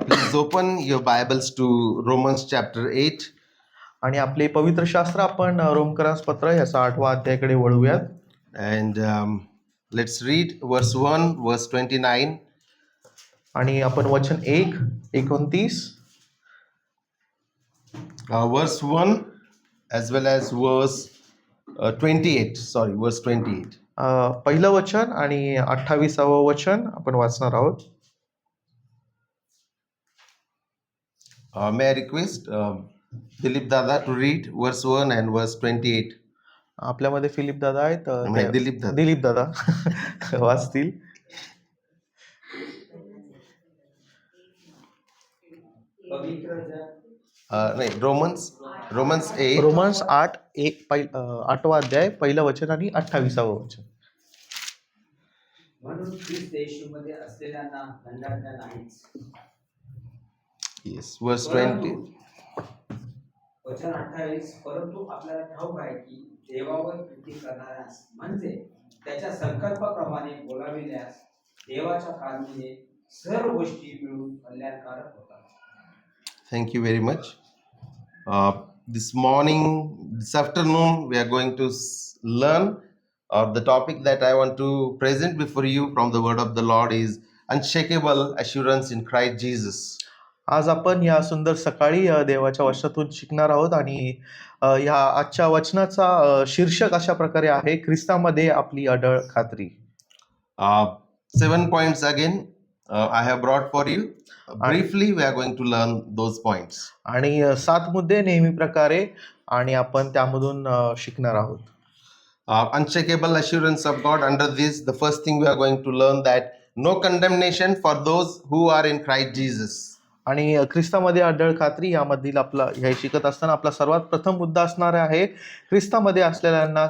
Please open your Bibles to Romans chapter 8. आणि आपले पवित्र शास्त्र आपण रोमकरांस पत्र याचा 8वा अध्यायाकडे वळूयात. And let's read verse 1, verse 29. आणि आपण वचन 1:29 Verse 1 as well as verse 28. Sorry, verse 28. पहिलं वचन आणि 28वं वचन आपण वाचणार आहोत. May I request Dilip Dada to read verse 1 and verse 28. आपल्यामध्ये फिलिप दादा आहेत. नाही, दिलीप दादा. दिलीप दादा वाचतील. नाही, Romans 8. रोमन्स 8वा अध्याय पहिलं वचन आणि 28वं वचन. म्हणून ख्रिस्त येशूमध्ये असलेल्यांना दंडाज्ञा नाहीच. Yes, verse 20. वचन 28. परंतु आपल्याला ठाऊक आहे की देवावर प्रीती करणाऱ्यास म्हणजे त्याच्या संकल्पाप्रमाणे बोलाविल्यास देवाच्या कारणीने सर्व गोष्टी मिळून कल्याणकारक होतात. Thank you very much. This afternoon, we are going to learn. The topic that I want to present before you from the word of the Lord is unshakable assurance in Christ Jesus. आज आपण या सुंदर सकाळी देवाच्या वचनातून शिकणार आहोत आणि या आजच्या वचनाचा शीर्षक अशा प्रकारे आहे, ख्रिस्तामध्ये आपली अढळ खात्री. 7 points again I have brought for you. Briefly, we are going to learn those points. आणि 7 मुद्दे नेहमी प्रकारे आणि आपण त्यामधून शिकणार आहोत. Unshakable assurance of God. Under this, the first thing we are going to learn that no condemnation for those who are in Christ Jesus. आणि ख्रिस्तामध्ये अढळ खात्री यामधील आपला हे शिकत असताना आपला सर्वात प्रथम मुद्दा असणार आहे, ख्रिस्तामध्ये असलेल्यांना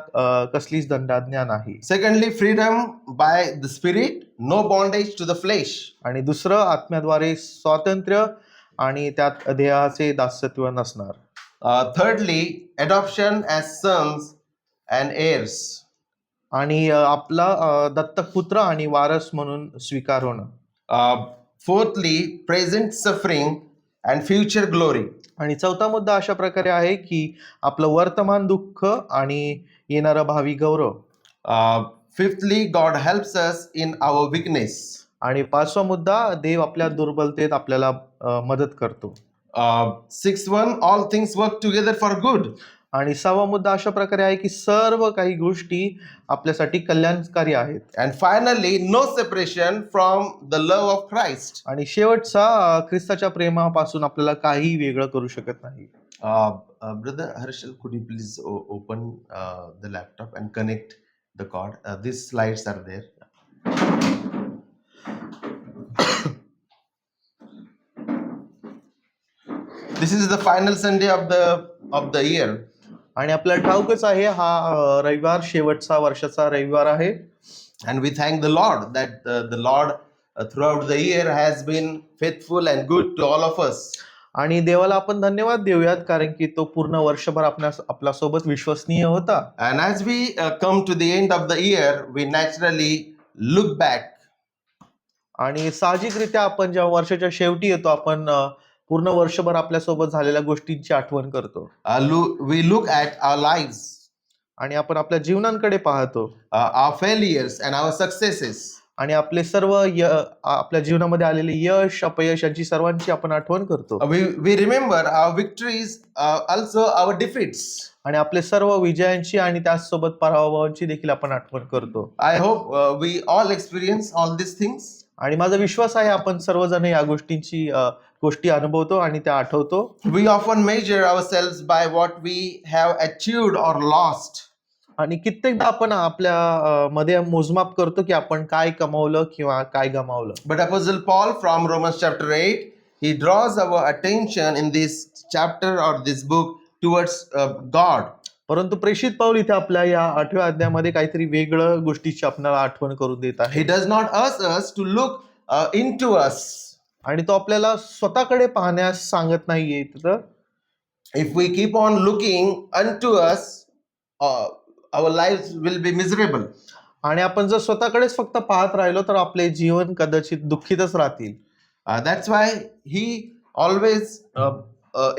कसलीच दंडाज्ञा नाही. Secondly, freedom by the Spirit, no bondage to the flesh. आणि दुसरं, आत्म्याद्वारे स्वातंत्र्य आणि त्यात देहाचे दासत्व नसणार. Thirdly, adoption as sons and heirs. आणि आपला दत्तक पुत्र आणि वारस म्हणून स्वीकार होणं. Fourthly, present suffering and future glory. आणि चौथा मुद्दा अशा प्रकारे आहे की आपलं वर्तमान दुःख आणि येणारा भावी गौरव. Fifthly, God helps us in our weakness. आणि 5वा मुद्दा, देव आपल्या दुर्बलतेत आपल्याला मदत करतो. Sixth one, all things work together for good. आणि 6वा मुद्दा अशा प्रकारे आहे की सर्व काही गोष्टी आपल्यासाठी कल्याणकारी आहेत. And finally, no separation from the love of Christ. आणि शेवटचा, ख्रिस्ताच्या प्रेमापासून आपल्याला काही वेगळं करू शकत नाही. Brother Harshal, could you please open the laptop and connect the cord? These slides are there. This is the final Sunday of the year. आणि आपल्याला ठाऊकच आहे, हा रविवार शेवटचा वर्षाचा रविवार आहे. And we thank the Lord that the Lord throughout the year has been faithful and good to all of us. आणि देवाला आपण धन्यवाद देऊयात, कारण की तो पूर्ण वर्षभर आपल्या सोबत विश्वसनीय होता. And as we come to the end of the year, we naturally look back. आणि साहजिकरित्या आपण जेव्हा वर्षाच्या शेवटी येतो, आपण पूर्ण वर्षभर आपल्यासोबत झालेल्या गोष्टींची आठवण करतो. We look at our lives. आणि आपण आपल्या जीवनांकडे पाहतो. Our failures and our successes. आणि आपले सर्व आपल्या जीवनामध्ये आलेले यश अपयश यांची सर्वांची आपण आठवण करतो. We remember our victories, also our defeats. आणि आपले सर्व विजयांची आणि त्याचसोबत पराभवांची देखील आपण आठवण करतो. I hope we all experience all these things. आणि माझा विश्वास आहे आपण सर्वजण या गोष्टी अनुभवतो आणि त्या आठवतो. We often measure ourselves by what we have achieved or lost. आणि कित्येकदा आपण आपल्या मध्ये मोजमाप करतो की आपण काय कमावलं किंवा काय गमावलं. But Apostle Paul from Romans chapter 8, he draws our attention in this chapter or this book towards God. परंतु प्रेषित पाऊल इथे आपल्या या 8व्या अध्यायामध्ये काहीतरी वेगळं गोष्टीची आपल्याला आठवण करून देत आहे. He does not ask us to look into us. आणि तो आपल्याला स्वतःकडे पाहण्यास सांगत नाहीये. तर If we keep on looking unto us, our lives will be miserable. आणि आपण जर स्वतःकडेच फक्त पाहत राहिलो तर आपले जीवन कदाचित दुःखीतच राहतील. That's why he always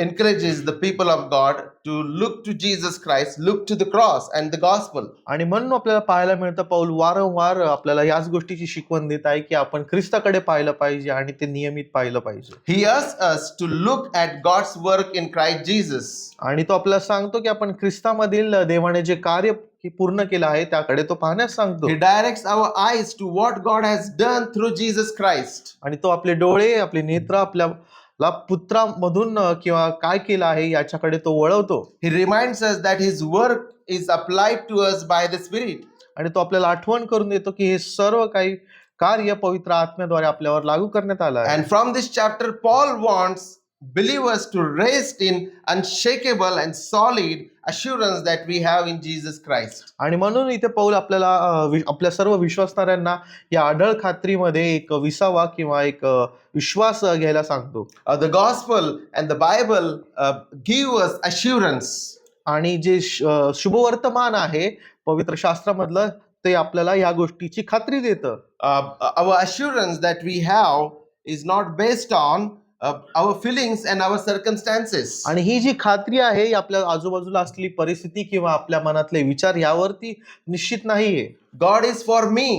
encourages the people of God to look to Jesus Christ, look to the cross and the gospel. आणि म्हणून आपल्याला पाहायला मिळतं पौल वारंवार आपल्याला याच गोष्टीची शिकवण देत आहे की आपण ख्रिस्ताकडे पाहिलं पाहिजे आणि ते नियमित पाहिलं पाहिजे. He asks us to look at God's work in Christ Jesus. आणि तो आपल्याला सांगतो की आपण ख्रिस्तामधील देवाने जे कार्य पूर्ण केलं आहे त्याकडे तो पाहण्यास सांगतो. He directs our eyes to what God has done through Jesus Christ. आणि तो आपले डोळे आपले नेत्र आपल्याला पुत्रामधून किंवा काय केलं आहे याच्याकडे तो वळवतो. He reminds us that his work is applied to us by the Spirit. आणि तो आपल्याला आठवण करून देतो की हे सर्व काही कार्य पवित्र आत्म्याद्वारे आपल्यावर लागू करण्यात आलं आहे. And from this chapter, Paul wants believers to rest in unshakable and solid assurance that we have in Jesus Christ. आणि म्हणून इथे पौल आपल्याला आपल्या सर्व विश्वासणाऱ्यांना या अढळ खात्रीमध्ये एक विसावा किंवा एक विश्वास घ्यायला सांगतो. The gospel and the Bible give us assurance. आणि जे शुभवर्तमान आहे पवित्र शास्त्रामधलं ते आपल्याला या गोष्टीची खात्री देतं. Our assurance that we have is not based on our feelings and our circumstances. आणि ही जी खात्री आहे ही आपल्या आजूबाजूला असलेली परिस्थिती किंवा आपल्या मनातले विचार यावरती निश्चित नाहीये. God is for me.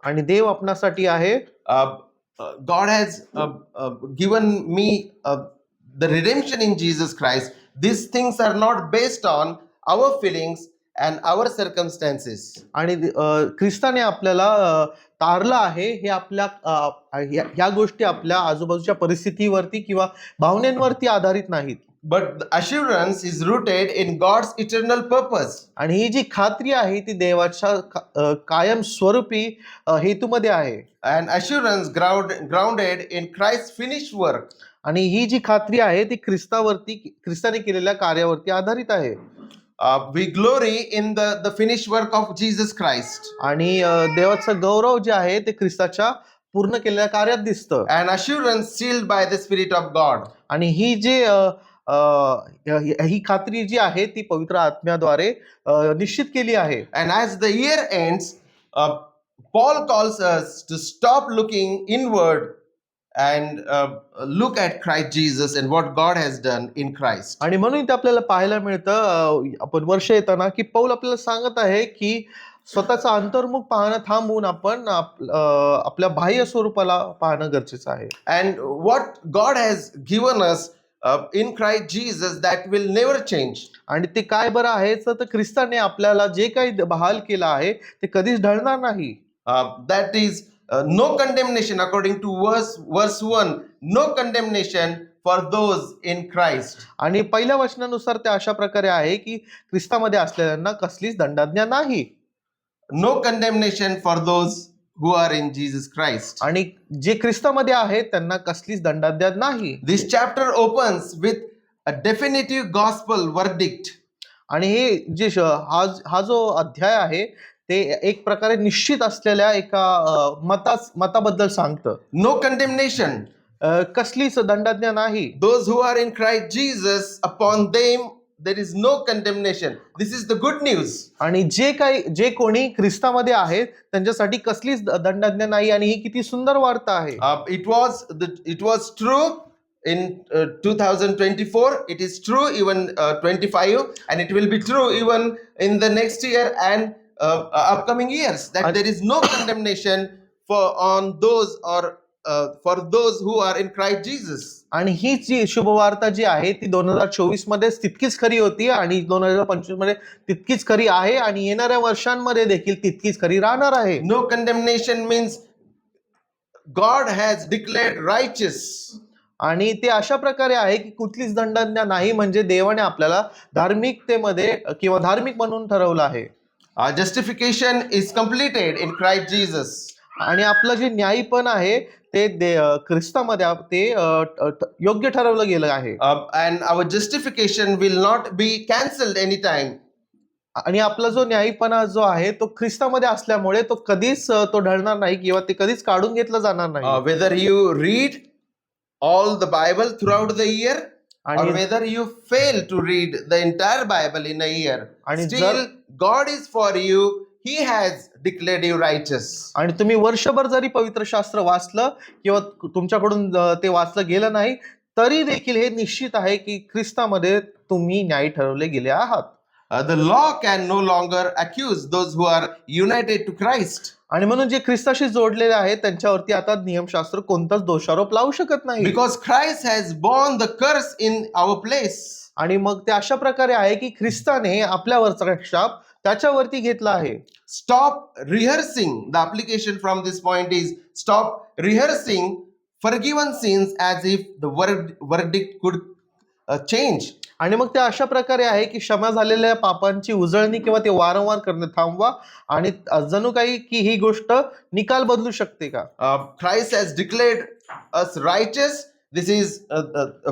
आणि देव आपणासाठी आहे. God has given me the redemption in Jesus Christ. These things are not based on our feelings and our circumstances. आणि ख्रिस्ताने आपल्याला तारलं आहे हे आपल्या ह्या गोष्टी आपल्या आजूबाजूच्या परिस्थितीवरती किंवा भावनेंवरती आधारित नाहीत. But the assurance is rooted in God's eternal purpose. आणि ही जी खात्री आहे ती देवाच्या कायम स्वरूपी हेतूमध्ये आहे. And assurance grounded in Christ's finished work. आणि ही जी खात्री आहे ती ख्रिस्ताने केलेल्या कार्यावरती आधारित आहे. We glory in the finished work of Jesus Christ. आणि देवाचं गौरव जे आहे ते ख्रिस्ताच्या पूर्ण केलेल्या कार्यात दिसतं. An assurance sealed by the Spirit of God. आणि ही जी ही खात्री जी आहे ती पवित्र आत्म्याद्वारे निश्चित केली आहे. And as the year ends, Paul calls us to stop looking inward and look at Christ Jesus and what God has done in Christ. आणि म्हणून ते आपल्याला पाहायला मिळतं आपण वर्ष येताना की पौल आपल्याला सांगत आहे की स्वतःचा अंतर्मुख पाहणं थांबवून आपण आपल्या बाह्य स्वरूपाला पाहणं गरजेचं आहे. And what God has given us in Christ Jesus that will never change. आणि ते काय बरं आहे तर ख्रिस्ताने आपल्याला जे काही बहाल केलं आहे ते कधीच ढळणार नाही. That is no condemnation according to verse 1. No condemnation for those in Christ. आणि पहिल्या वचनानुसार ते अशा प्रकारे आहे की ख्रिस्तामध्ये असलेल्यांना कसलीच दंडाज्ञा नाही. No condemnation for those who are in Jesus Christ. आणि जे ख्रिस्तामध्ये आहेत त्यांना कसलीच दंडाज्ञा नाही. This chapter opens with a definitive gospel verdict. आणि हे जे हा जो अध्याय आहे ते एक प्रकारे निश्चित असलेल्या एका मताबद्दल सांगतं. No condemnation. कसलीच दंडाज्ञा नाही. Those who are in Christ Jesus, upon them there is no condemnation. This is the good news. आणि जे कोणी ख्रिस्तामध्ये आहेत त्यांच्यासाठी कसलीच दंडाज्ञा नाही आणि ही किती सुंदर वार्ता आहे. It was true in 2024. It is true even 25, and it will be true even in the next year and upcoming years, that there is no condemnation for those who are in Christ Jesus. आणि ही जी शुभवार्ता जी आहे ती 2024 मध्ये तितकीच खरी होती आणि 2025 मध्ये तितकीच खरी आहे आणि येणाऱ्या वर्षांमध्ये देखील तितकीच खरी राहणार आहे. No condemnation means God has declared righteous. आणि ते अशा प्रकारे आहे की कुठलीच दंडाज्ञा नाही म्हणजे देवाने आपल्याला धार्मिकतेमध्ये किंवा धार्मिक म्हणून ठरवलं आहे. Justification is completed in Christ Jesus. आणि आपलं जे न्यायपण आहे ते ख्रिस्तामध्ये ते योग्य ठरवलं गेलं आहे. And our justification will not be cancelled anytime. आणि आपला जो न्यायपणा जो आहे तो ख्रिस्तामध्ये असल्यामुळे तो कधीच तो ढळणार नाही किंवा ते कधीच काढून घेतलं जाणार नाही. Whether you read all the Bible throughout the year or whether you fail to read the entire Bible in a year, आणि still God is for you. He has declared you righteous. आणि तुम्ही वर्षभर जरी पवित्र शास्त्र वाचलं किंवा तुमच्याकडून ते वाचलं गेलं नाही तरी देखील हे निश्चित आहे की ख्रिस्तामध्ये तुम्ही न्यायी ठरवले गेले आहात. The law can no longer accuse those who are united to Christ, आणि म्हणून जे ख्रिस्ताशी जोडलेले आहेत त्यांच्यावरती आता नियमशास्त्र कोणताच दोषारोप लावू शकत नाही. because Christ has borne the curse in our place. आणि मग ते अशा प्रकारे आहे की ख्रिस्ताने आपल्यावरचा शाप त्याच्यावरती घेतला आहे. Stop rehearsing. The application from this point is stop rehearsing forgiven sins as if the verdict could change. आणि मग ते अशा प्रकारे आहे की क्षमा झालेल्या पापांची उजळणी किंवा ते वारंवार करणे थांबवा आणि जणू काही की ही गोष्ट निकाल बदलू शकते का. Christ has declared us righteous. This is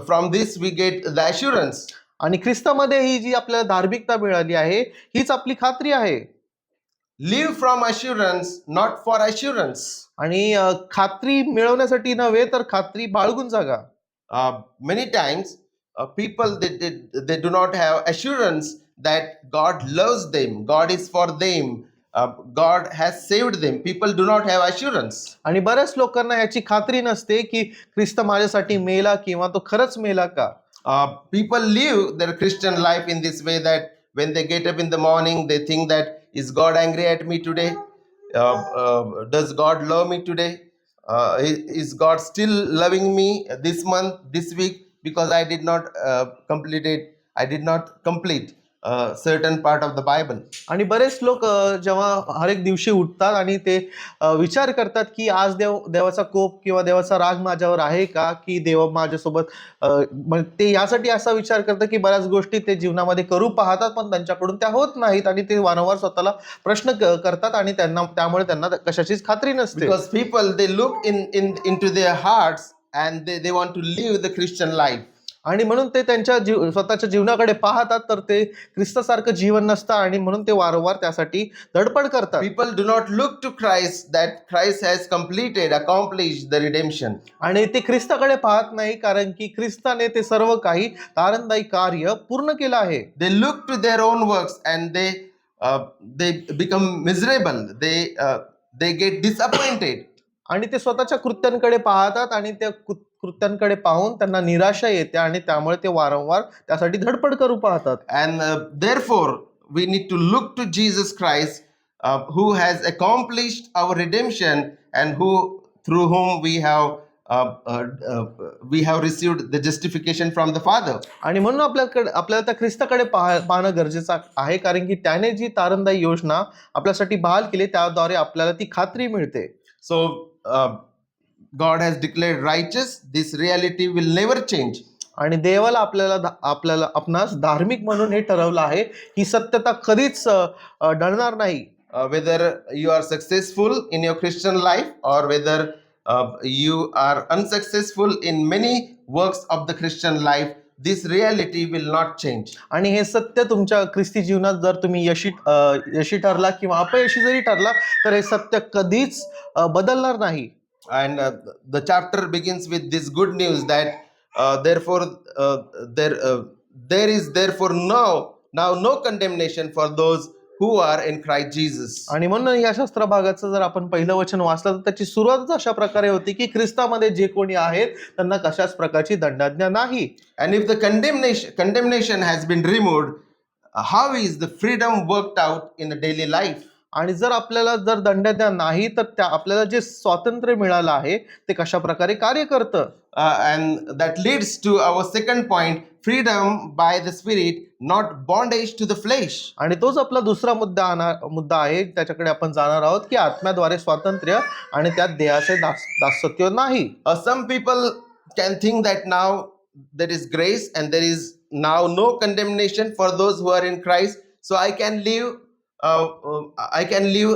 from this we get the assurance. आणि ख्रिस्तामध्ये ही जी आपल्याला धार्मिकता मिळाली आहे हीच आपली खात्री आहे. Live from assurance, not for assurance. आणि खात्री मिळवण्यासाठी नव्हे तर खात्री बाळगून जागा. Many times people they do not have assurance that God loves them, God is for them, God has saved them. People do not have assurance. आणि बऱ्याच लोकांना याची खात्री नसते की ख्रिस्त माझ्यासाठी मेला किंवा तो खरंच मेला का. People live their Christian life in this way that when they get up in the morning, they think that is God angry at me today? Does God love me today? Is God still loving me this month, this week? Because I did not complete certain part of the Bible. आणि बरेच लोक जेव्हा हर एक दिवशी उठतात आणि ते विचार करतात की आज देवाचा कोप किंवा देवाचा राग माझ्यावर आहे का की देव माझ्यासोबत ते यासाठी असा विचार करतात की बऱ्याच गोष्टी ते जीवनामध्ये करू पाहतात पण त्यांच्याकडून त्या होत नाहीत आणि ते वारंवार स्वतःला प्रश्न करतात आणि त्यामुळे त्यांना कशाचीच खात्री नसते. Because people they look into their hearts and they want to live the Christian life. आणि म्हणून ते त्यांच्या स्वतःच्या जीवनाकडे पाहतात तर ते ख्रिस्तासारखं जीवन नसतं आणि म्हणून ते वारंवार त्यासाठी धडपड करतात. People do not look to Christ that Christ has accomplished the redemption. आणि ते ख्रिस्ताकडे पाहत नाही कारण की ख्रिस्ताने ते सर्व काही तारणदायी कार्य पूर्ण केलं आहे. They look to their own works and they become miserable. They get disappointed. आणि ते स्वतःच्या कृत्यांकडे पाहतात आणि त्या कृत्यांकडे पाहून त्यांना निराशा येते आणि त्यामुळे ते वारंवार त्यासाठी धडपड करू पाहतात. And therefore we need to look to Jesus Christ who has accomplished our redemption and through whom we have received the justification from the Father. आणि म्हणून आपल्याला त्या ख्रिस्ताकडे पाहणं गरजेचं आहे कारण की त्याने जी तारणदायी योजना आपल्यासाठी बहाल केली त्याद्वारे आपल्याला ती खात्री मिळते. So God has declared righteous. This reality will never change. आणि देवाला आपल्याला आपणास धार्मिक म्हणून हे ठरवलं आहे ही सत्यता कधीच डळणार नाही. Whether you are successful in your Christian life or whether you are unsuccessful in many works of the Christian life, this reality will not change. आणि हे सत्य तुमच्या ख्रिस्ती जीवनात जर तुम्ही यशी ठरला किंवा अपयशी जरी ठरला तर हे सत्य कधीच बदलणार नाही. And the chapter begins with this good news that therefore there is now no condemnation for those who are in Christ Jesus. आणि म्हणून या शास्त्र भागाचं जर आपण पहिलं वचन वाचलं तर त्याची सुरुवात अशा प्रकारे होती की ख्रिस्तामध्ये जे कोणी आहेत त्यांना कशाच प्रकारची दंडाज्ञा नाही. And if the condemnation has been removed, how is the freedom worked out in the daily life? आणि जर आपल्याला जर दंडाज्ञा नाही तर आपल्याला जे स्वातंत्र्य मिळालं आहे ते कशा प्रकारे कार्य करतं. And that leads to our second point, freedom by the Spirit, not bondage to the flesh. आणि तोच आपला दुसरा मुद्दा आहे त्याच्याकडे आपण जाणार आहोत की आत्म्याद्वारे स्वातंत्र्य आणि त्यात देहाचे दासत्व नाही. Some people can think that now there is grace and there is now no condemnation for those who are in Christ, so I can live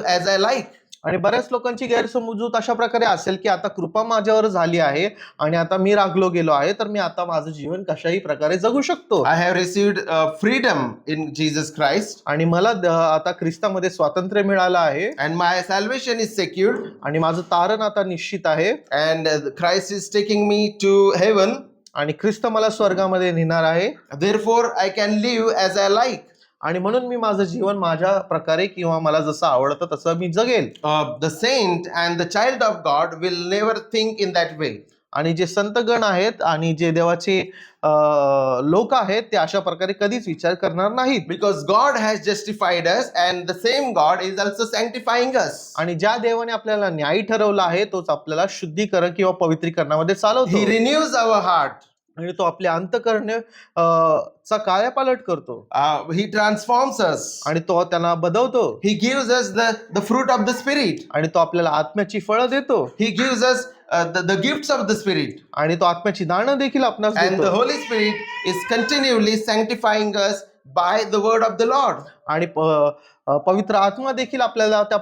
as I like. आणि बऱ्याच लोकांची गैरसमजूत अशा प्रकारे असेल की आता कृपा माझ्यावर झाली आहे आणि आता मी रागलो गेलो आहे तर मी आता माझं जीवन कशाही प्रकारे जगू शकतो. I have received freedom in Jesus Christ. आणि मला आता ख्रिस्तामध्ये स्वातंत्र्य मिळालं आहे. And my salvation is secured. आणि माझं तारण आता निश्चित आहे. And Christ is taking me to heaven. आणि ख्रिस्त मला स्वर्गामध्ये नेणार आहे. Therefore I can live as I like. आणि म्हणून मी माझं जीवन माझ्या प्रकारे किंवा मला जसं आवडतं तसं मी जगेल. The saint and the child of God will never think in that way. आणि जे संतगण आहेत आणि जे देवाचे लोक आहेत ते अशा प्रकारे कधीच विचार करणार नाहीत. Because God has justified us and the same God is also sanctifying us. आणि ज्या देवाने आपल्याला न्यायी ठरवला आहे तोच आपल्याला शुद्धीकरण किंवा पवित्रीकरणामध्ये He चालवतो. renews our heart. आणि तो आपल्या अंतःकरणे चा कायापालट करतो He transforms us. आणि तो त्यांना बदलतो He gives us the fruit of the Spirit. आणि तो आपल्याला आत्म्याची फळं देतो He gives us the gifts of the Spirit. आणि तो आत्म्याची दानं देखील आपणास And the देतो. Holy Spirit is continually sanctifying us by the word of the Lord. आणि पवित्र आत्मा देखील आपल्याला त्या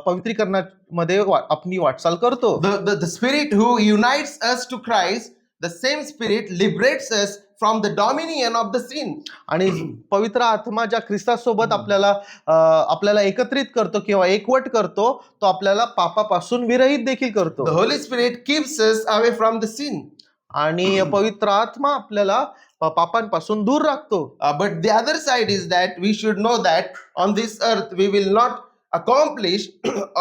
पवित्रीकरणामध्ये आपली वाटचाल करतो. The Spirit who unites us to Christ, the same Spirit liberates us from the dominion of the sin. आणि पवित्र आत्मा ज्या ख्रिस्तासोबत आपल्याला एकत्रित करतो किंवा एकवट करतो तो आपल्याला पापापासून विरहित देखील The करतो. Holy Spirit keeps us away from the sin. आणि पवित्र आत्मा आपल्याला पापांपासून दूर राखतो. But the other side is that we should know that on this earth we will not accomplish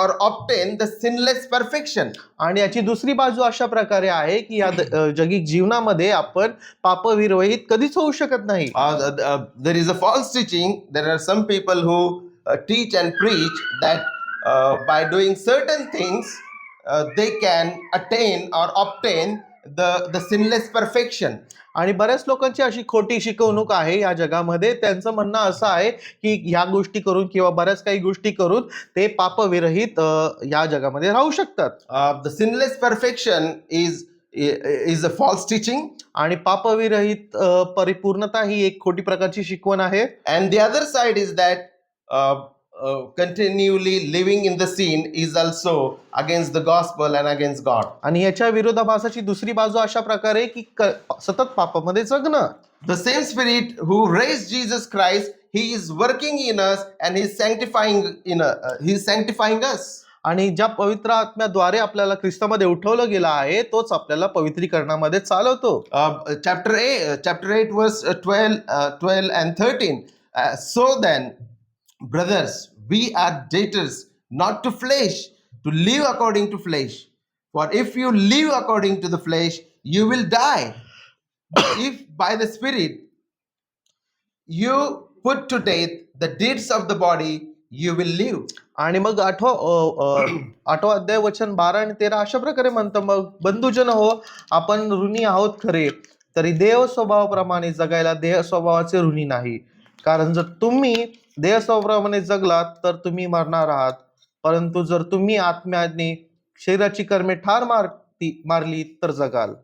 or obtain the sinless perfection. आणि याची दुसरी बाजू अशा प्रकारे आहे की या जगिक जीवनामध्ये आपण पापविरहित कधीच होऊ शकत नाही. There is a false teaching. There are some people who teach and preach that by doing certain things they can attain or obtain the sinless perfection. आणि बऱ्याच लोकांची अशी खोटी शिकवणूक आहे या जगामध्ये. त्यांचं म्हणणं असं आहे की ह्या गोष्टी करून किंवा बऱ्याच काही गोष्टी करून ते पापविरहित या जगामध्ये राहू शकतात. The sinless perfection is a false teaching. आणि पापविरहित परिपूर्णता ही एक खोटी प्रकारची शिकवण आहे. And the other side is that continually living in the sin is also against the gospel and against God. आणि याच्या विरोधाभासाची दुसरी बाजू अशा प्रकारे की सतत पापामध्ये जगणं. The same Spirit who raised Jesus Christ, He is working in us and He is sanctifying us. आणि ज्या पवित्र आत्म्याद्वारे आपल्याला ख्रिस्तामध्ये उठवलं गेलं आहे तोच आपल्याला पवित्रीकरणामध्ये चालवतो. Chapter 8 verse 12 and 13. So then, brothers, we are debtors not to flesh, to live according to flesh. For if you live according to the flesh, you will die. But if by the Spirit you put to death the deeds of the body, you will live. आणि मग आठवा अध्याय वचन 12 आणि 13 अशा प्रकारे म्हणतं, मग बंधुजन हो, आपण ऋणी आहोत खरे, तरी देव स्वभावाप्रमाणे जगायला देह स्वभावाचे ऋणी नाही. कारण जर तुम्ही देह स्वभावाप्रमाणे जगलात तर तुम्ही मरणार आहात, परंतु जर तुम्ही आत्म्याने शरीराची कर्मे ठार मारली तर जगाल.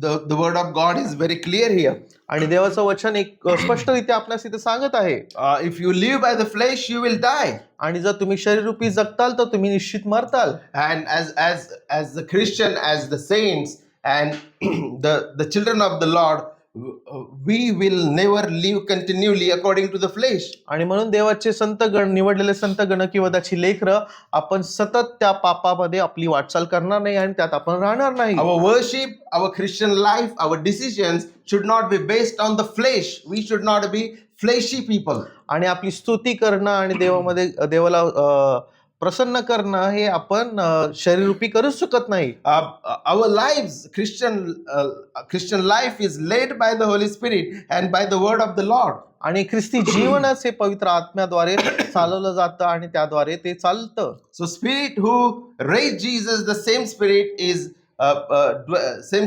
The word of God is very clear here. आणि देवाचं वचन एक स्पष्टरित्या आपल्यास इथे सांगत आहे. If you live by the flesh, you will die. आणि जर तुम्ही शरीररूपी जगताल तर तुम्ही निश्चित मरताल. And as the Christian, as the saints and the children of the Lord, we will never live continually according to the flesh. आणि म्हणून देवाचे संतगण, निवडलेले संतगण किंवा त्याची लेकरं आपण सतत त्या पापामध्ये आपली वाटचाल करणार नाही आणि त्यात आपण राहणार नाही. Our worship, our Christian life, our decisions should not be based on the flesh. We should not be fleshy people. आणि आपली स्तुती करणं आणि देवाला प्रसन्न करणं हे आपण शरीररूपी करूच शकत नाही. Our lives, Christian life is led by the Holy Spirit and by the word of the Lord. आणि ख्रिस्ती जीवनच हे पवित्र आत्म्याद्वारे चालवलं जातं आणि त्याद्वारे ते चालतं. So Spirit who raised Jesus, the same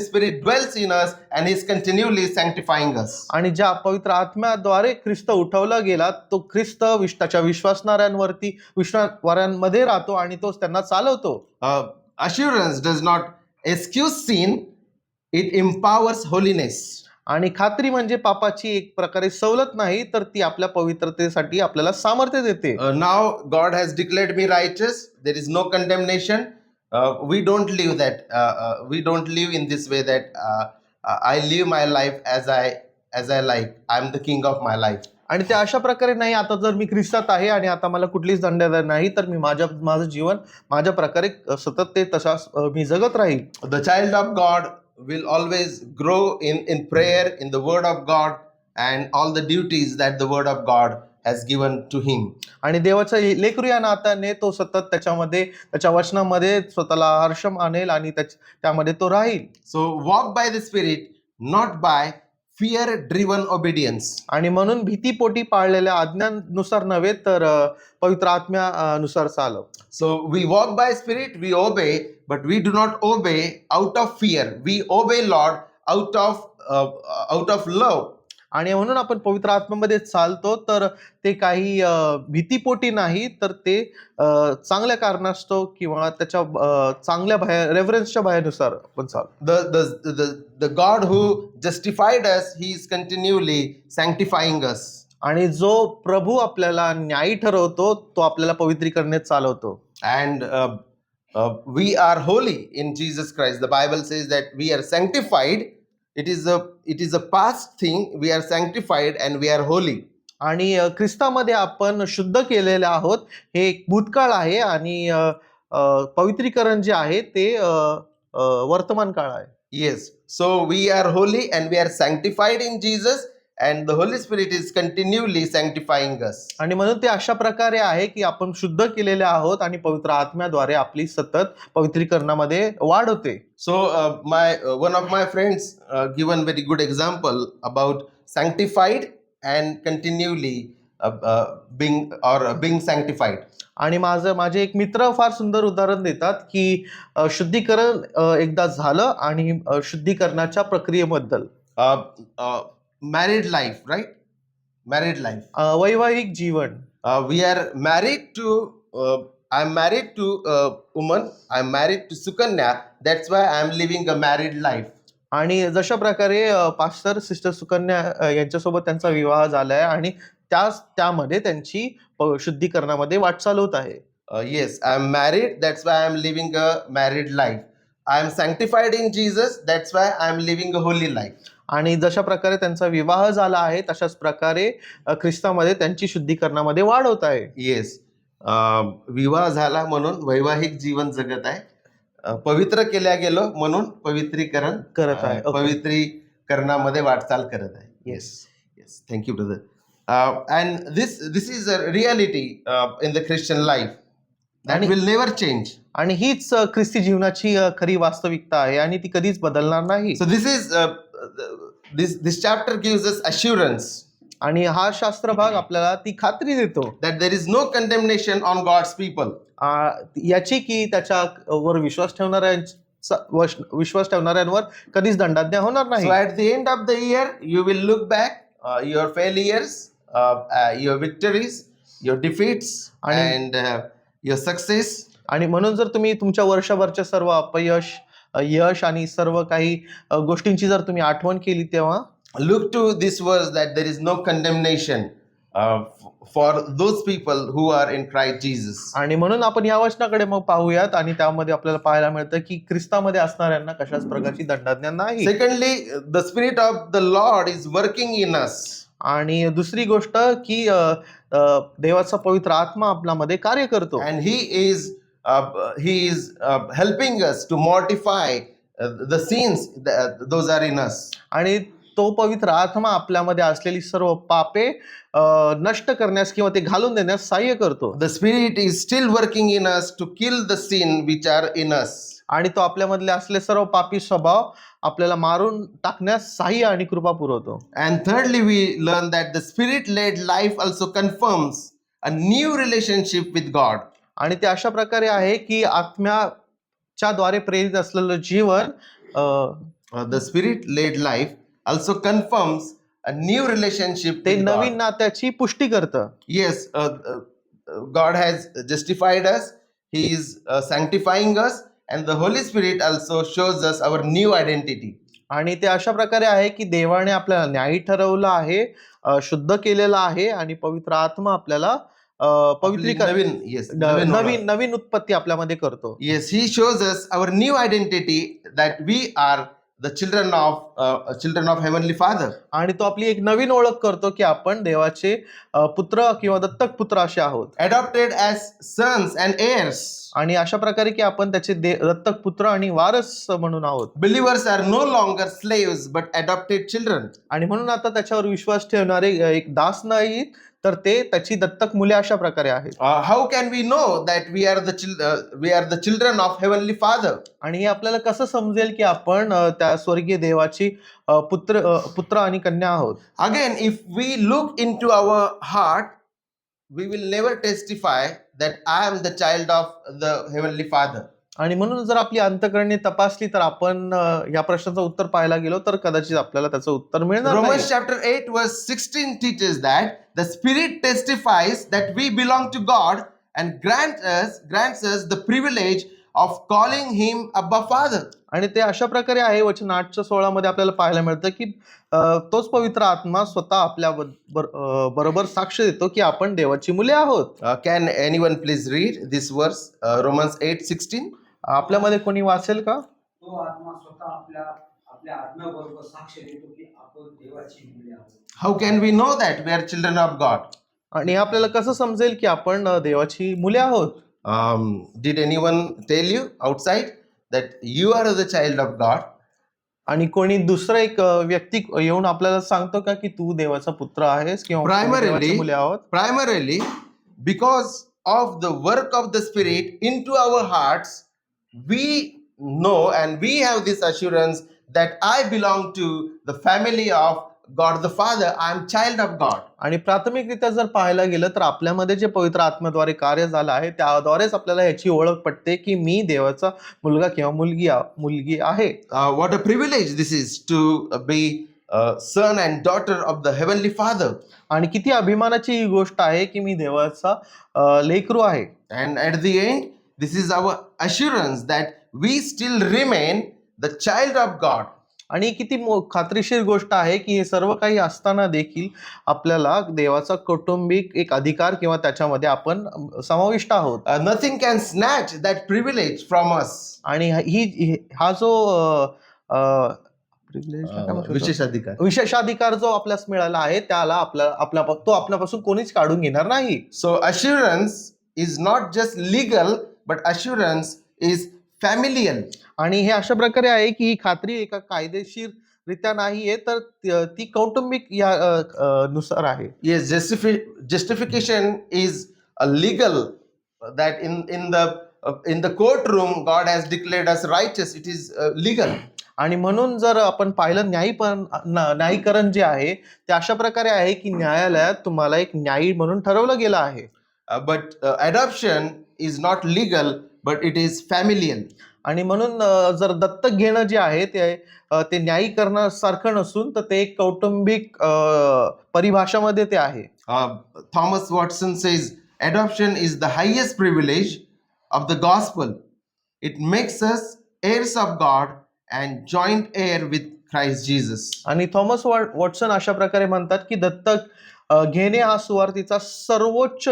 Spirit dwells in us and is continually sanctifying us. आणि ज्या पवित्र आत्म्याद्वारे ख्रिस्त उठवला गेला तो ख्रिस्त त्याच्या विश्वासणाऱ्यांमध्ये राहतो आणि तोच त्यांना चालवतो. Assurance does not excuse sin, it empowers holiness. आणि खात्री म्हणजे पापाची एक प्रकारे सवलत नाही तर ती आपल्या पवित्रतेसाठी आपल्याला सामर्थ्य देते. Now God has declared me righteous. There is no condemnation. We don't live that. We don't live in this way that I live my life as I like. I'm the king of my life. आणि ते अशा प्रकारे नाही, आता जर मी ख्रिस्तात आहे आणि आता मला कुठलीच दंडना नाही तर मी माझं जीवन माझ्या प्रकारे सतत ते तसाच मी जगत राहील. The child of God will always grow in prayer, in the word of God, and all the duties that the word of God has given to him. आणि देवाच्या लेकरू या नात्याने तो सतत त्याच्या वचनामध्ये स्वतःला हर्ष आणेल आणि त्यामध्ये तो राहील. So walk by the Spirit, not by fear driven obedience. आणि म्हणून भीतीपोटी पाळलेल्या आज्ञानुसार नव्हे तर पवित्र आत्म्यानुसार चालव. So we walk by Spirit, we obey, but we do not obey out of fear. We obey Lord out of love. आणि म्हणून आपण पवित्र आत्म्यामध्ये चालतो तर ते काही भीतीपोटी नाही तर ते चांगल्या कारणास्तव किंवा त्याच्या चांगल्या रेफरन्सच्या भयानुसार आपण चालतो. The God who justified us, he is continually sanctifying us. आणि जो प्रभू आपल्याला न्यायी ठरवतो तो आपल्याला पवित्रीकरणात चालवतो. And we are holy in Jesus Christ. The Bible says that we are sanctified. It is a past thing. We are sanctified and we are holy. आणि ख्रिस्तामध्ये आपण शुद्ध केलेले आहोत हे एक भूतकाळ आहे आणि पवित्रीकरण जे आहे ते वर्तमान काळ आहे. Yes. So we are holy and we are sanctified in Jesus, and the Holy Spirit is continually sanctifying us. आणि म्हणून ते अशा प्रकारे आहे की आपण शुद्ध केलेले आहोत आणि पवित्र आत्म्याद्वारे आपली सतत पवित्रीकरणामध्ये वाढ होते. So one of my friends given very good example about sanctified and continually being sanctified. आणि माझे एक मित्र फार सुंदर उदाहरण देतात की शुद्धीकरण एकदा झालं आणि शुद्धीकरणाच्या प्रक्रियेबद्दल. Married life, right? Married life. वैवाहिक जीवन. We are married to. I'm married to a woman. I'm married to Sukanya. That's why I'm living a married life. आणि जशा प्रकारे पास्टर सिस्टर सुकन्या यांच्यासोबत त्यांचा विवाह झालाय आणि त्यामध्ये त्यांची शुद्धीकरणामध्ये वाटचाल होत आहे. Yes, I'm married. That's why I'm living a married life. I'm sanctified in Jesus. That's why I'm living a holy life. आणि जशा प्रकारे त्यांचा विवाह झाला आहे तशाच प्रकारे ख्रिस्तामध्ये त्यांची शुद्धीकरणामध्ये वाढ होत आहे. Yes. विवाह झाला म्हणून वैवाहिक जीवन जगत आहे. पवित्र केल्या गेलो म्हणून पवित्रीकरण करत आहे. पवित्रीकरणामध्ये वाटचाल करत आहे. Yes. Yes. Thank you, brother. And this is a reality in the Christian life that will never change. आणि हीच ख्रिस्ती जीवनाची खरी वास्तविकता आहे आणि ती कधीच बदलणार नाही. So this chapter gives us assurance. आणि हा शास्त्र भाग आपल्याला ती खात्री देतो That there is no condemnation on God's people. याची की त्याच्यावर विश्वास ठेवणाऱ्यांवर कधीच दंडाज्ञा होणार So नाही. at the end of the year, you will look back your failures, your victories, your defeats, and your success. आणि म्हणून जर तुम्ही तुमच्या वर्षभरच्या सर्व अपयश यश आणि सर्व काही गोष्टींची जर तुम्ही आठवण केली तेव्हा Look to this verse that there is no condemnation for those people who are in Christ Jesus. आणि म्हणून आपण या वचनाकडे मग पाहूयात आणि त्यामध्ये आपल्याला पाहायला मिळतं की ख्रिस्तामध्ये असणाऱ्यांना कशाच प्रकारची दंडाज्ञा नाही. Secondly, the Spirit of the Lord is working in us. आणि दुसरी गोष्ट की देवाचा पवित्र आत्मा आपल्यामध्ये कार्य करतो And he is helping us to mortify the sins those are in us. आणि तो पवित्र आत्मा आपल्यामध्ये असलेली सर्व पापे नष्ट करण्यास किंवा ते घालून देण्यास सहाय्य करतो. The Spirit is still working in us to kill the sin which are in us. आणि तो आपल्यामधले असले सर्व पापी स्वभाव आपल्याला मारून टाकण्यास सहाय्य आणि कृपा पुरवतो. And thirdly, we learn that the Spirit-led life also confirms a new relationship with God. आणि ते अशा प्रकारे आहे की आत्म्याच्या द्वारे प्रेरित असलेलं जीवन The Spirit-led life also confirms a new relationship ते with नवीन God. नात्याची पुष्टी करतं. Yes, God has justified us. He is sanctifying us, and the Holy Spirit also shows us our new identity. आणि ते अशा प्रकारे आहे की देवाने आपल्याला न्यायी ठरवलं आहे, शुद्ध केलेलं आहे आणि पवित्र आत्मा आपल्याला नवीन उत्पत्ती आपल्यामध्ये करतो. Yes, He shows us our new identity, that we are the children of Heavenly Father. आणि तो आपली एक नवीन ओळख करतो की आपण देवाचे पुत्र किंवा दत्तक पुत्र असे आहोत. Adopted as sons and heirs. आणि अशा प्रकारे की आपण त्याचे दत्तक पुत्र आणि वारस म्हणून आहोत. Believers are no longer slaves but adopted children. आणि म्हणून आता त्याच्यावर विश्वास ठेवणारे एक दास नाही तर ते त्याची दत्तक मुले अशा प्रकारे आहेत. How can we know that we are the children of Heavenly Father? आणि हे आपल्याला कसं समजेल की आपण त्या स्वर्गीय देवाची पुत्र आणि कन्या आहोत. Again, if we look into our heart, we will never testify that I am the child of the Heavenly Father. आणि म्हणून जर आपली अंतःकरणे तपासली तर आपण या प्रश्नाचं उत्तर पाहायला गेलो तर कदाचित आपल्याला त्याचं उत्तर मिळणार नाही. Romans chapter 8 verse 16 teaches that the Spirit testifies that we belong to God and grants us the privilege of calling Him Abba Father. आणि ते अशा प्रकारे आहे वचन 8:16 मध्ये आपल्याला पाहायला मिळतं की तोच पवित्र आत्मा स्वतः आपल्या बरोबर साक्ष देतो की आपण देवाची मुले आहोत. Can anyone please read this verse, Romans 8:16? आपल्यामध्ये कोणी वाचेल का? तो आत्मा स्वतः आपल्या आत्म्याबरोबर साक्ष देतो की आपण देवाची मुले आहोत. How can we know that we are children of God? आणि आपल्याला कसं समजेल की आपण देवाची मुले आहोत? Did anyone tell you outside that you are the child of God? आणि कोणी दुसरा एक व्यक्ती येऊन आपल्याला सांगतो का की तू देवाचा पुत्र आहेस किंवा आपण देवाची मुले आहोत? Primarily because of the work of the Spirit into our hearts, we know and we have this assurance that I belong to the family of God the Father. I am child of God. आणि प्राथमिकरित्या जर पाहायला गेलं तर आपल्यामध्ये जे पवित्र आत्म्याद्वारे कार्य झालं आहे त्याद्वारेच आपल्याला याची ओळख पटते की मी देवाचा मुलगा किंवा मुलगी आहे. What a privilege this is to be son and daughter of the Heavenly Father. आणि किती अभिमानाची ही गोष्ट आहे की मी देवाचा लेकरू आहे. And at the end, this is our assurance that we still remain the child of God. आणि किती खात्रीशीर गोष्ट आहे की हे सर्व काही असताना देखील आपल्याला देवाचा कौटुंबिक एक अधिकार किंवा त्याच्यामध्ये आपण समाविष्ट आहोत. Nothing can snatch that privilege from us. आणि हा जो विशेषाधिकार जो आपल्यास मिळाला आहे त्याला आपल्यापासून कोणीच काढून घेणार नाही. So assurance is not just legal, but assurance is familial. आणि हे अशा प्रकारे आहे की ही खात्री एका कायदेशीर रित्या नाहीये तर ती कौटुंबिक या नुसार आहे. Yes, justification is a legal, that in the courtroom God has declared us righteous. It is legal. आणि म्हणून जर आपण पाहिलं न्यायीकरण जे आहे ते अशा प्रकारे आहे की न्यायालयात तुम्हाला एक न्यायी म्हणून ठरवलं गेलं आहे. But adoption is not legal, but it is familial. आणि म्हणून जर दत्तक घेणं जे आहे ते न्यायीकरणासारखं नसून तर ते एक कौटुंबिक परिभाषामध्ये ते आहे. Thomas Watson says adoption is the highest privilege of the gospel. It makes us heirs of God and joint heir with Christ Jesus. आणि थॉमस वॉटसन अशा प्रकारे म्हणतात की दत्तक घेणे हा सुवार्तेचा सर्वोच्च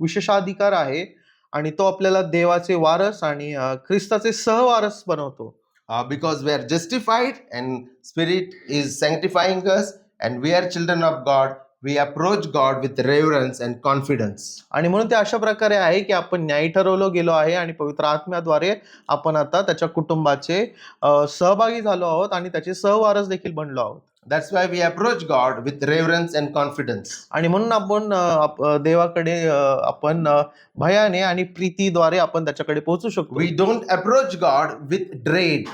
विशेषाधिकार आहे आणि तो आपल्याला देवाचे वारस आणि ख्रिस्ताचे सहवारस बनवतो. Because we are justified and Spirit is sanctifying us and we are children of God, we approach God with reverence and confidence. आणि म्हणून ते अशा प्रकारे आहे की आपण न्यायी ठरवलो गेलो आहे आणि पवित्र आत्म्याद्वारे आपण आता त्याच्या कुटुंबाचे सहभागी झालो आहोत आणि त्याचे सहवारस देखील बनलो आहोत. That's why we approach God with reverence and confidence. आणि म्हणून आपण देवाकडे आपण भयाने आणि प्रीतीद्वारे आपण त्याच्याकडे पोहोचू शकतो. We don't approach God with dread.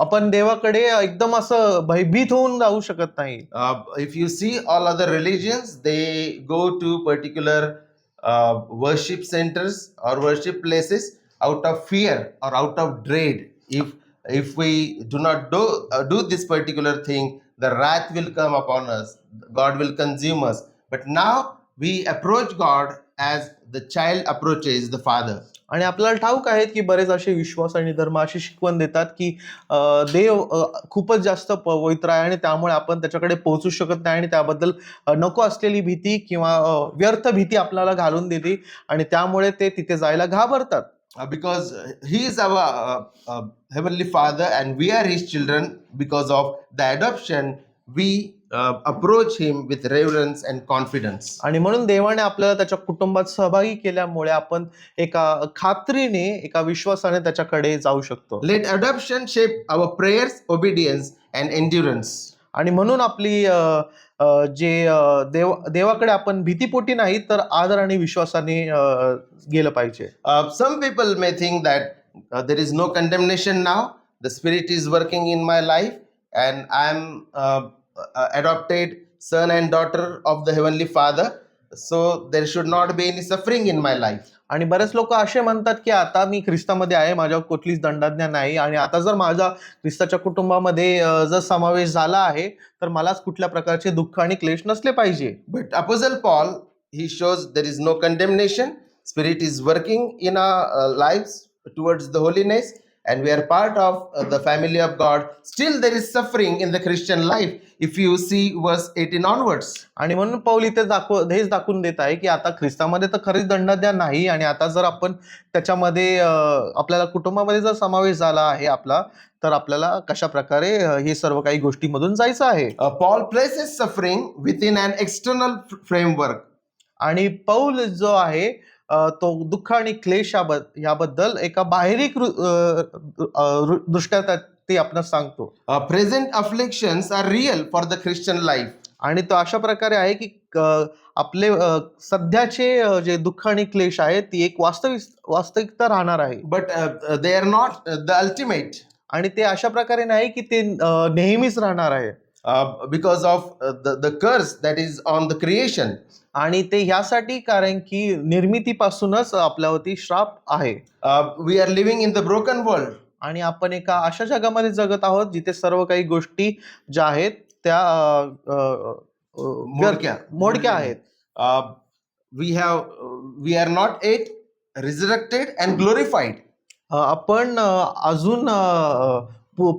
आपण देवाकडे एकदम असं भयभीत होऊन जाऊ शकत नाही. If you see all other religions, they go to particular worship centers or worship places out of fear or out of dread. If we do not do this particular thing, the wrath will come upon us. God will consume us. But now we approach God as the child approaches the father. आणि आपल्याला ठाऊक आहे की बरेच असे विश्वास आणि धर्म अशी शिकवण देतात की देव खूपच जास्त पवित्र आहे आणि त्यामुळे आपण त्याच्याकडे पोहोचू शकत नाही आणि त्याबद्दल नको असलेली भीती किंवा व्यर्थ भीती आपल्याला घालून देते आणि त्यामुळे ते तिथे जायला घाबरतात. because he is our heavenly father and we are his children. Because of the adoption, we approach him with reverence and confidence. आणि म्हणून देवाने आपल्याला त्याच्या कुटुंबात सहभागी केल्यामुळे आपण एका खात्रीने, एका विश्वासाने त्याच्याकडे जाऊ शकतो. Let adoption shape our prayers, obedience and endurance. आणि म्हणून आपली देवाकडे आपण भीतीपोटी नाही तर आदर आणि विश्वासाने गेलं पाहिजे. Some people may think that there is no condemnation now. The Spirit is working in my life, and I am adopted son and daughter of the Heavenly Father. So there should not be any suffering in my life. आणि बरेच लोक असे म्हणतात की आता मी ख्रिस्तामध्ये आहे, माझ्यावर कुठलीच दंडाज्ञा नाही, आणि आता जर माझा ख्रिस्ताच्या कुटुंबामध्ये जर समावेश झाला आहे तर मलाच कुठल्या प्रकारचे दुःख आणि क्लेश नसले पाहिजे. But Apostle Paul, he shows there is no condemnation. Spirit is working in our lives towards the holiness, and we are part of the family of God. Still there is suffering in the Christian life, if you see verse 18 onwards. आणि म्हणून पौल इथे हेच दाखवून देत आहे की आता ख्रिस्तामध्ये तर खरीच दंडाज्ञा नाही, आणि आता जर आपण त्याच्यामध्ये आपल्याला कुटुंबामध्ये जर समावेश झाला आहे आपला, तर आपल्याला कशा प्रकारे हे सर्व काही गोष्टीमधून जायचं आहे. Paul places suffering within an external framework. आणि पौल जो आहे तो दुःख आणि क्लेश याबद्दल एका बाहेरीक दृष्ट्या ते आपण सांगतो. Present afflictions are real for the Christian life. आणि तो अशा प्रकारे आहे की आपले सध्याचे जे दुःख आणि क्लेश आहे ती एक वास्तविकता राहणार आहे. But they are not the ultimate. आणि ते अशा प्रकारे नाही की ते नेहमीच राहणार आहे. Because of the curse that is on the creation. आणि ते ह्यासाठी कारण की निर्मितीपासूनच आपल्यावरती श्राप आहे. We are living in the broken world. आणि आपण एका अशा जगामध्ये जगत आहोत जिथे सर्व काही गोष्टी ज्या आहेत त्या मोडक्या आहेत. We are not yet resurrected and glorified. आपण अजून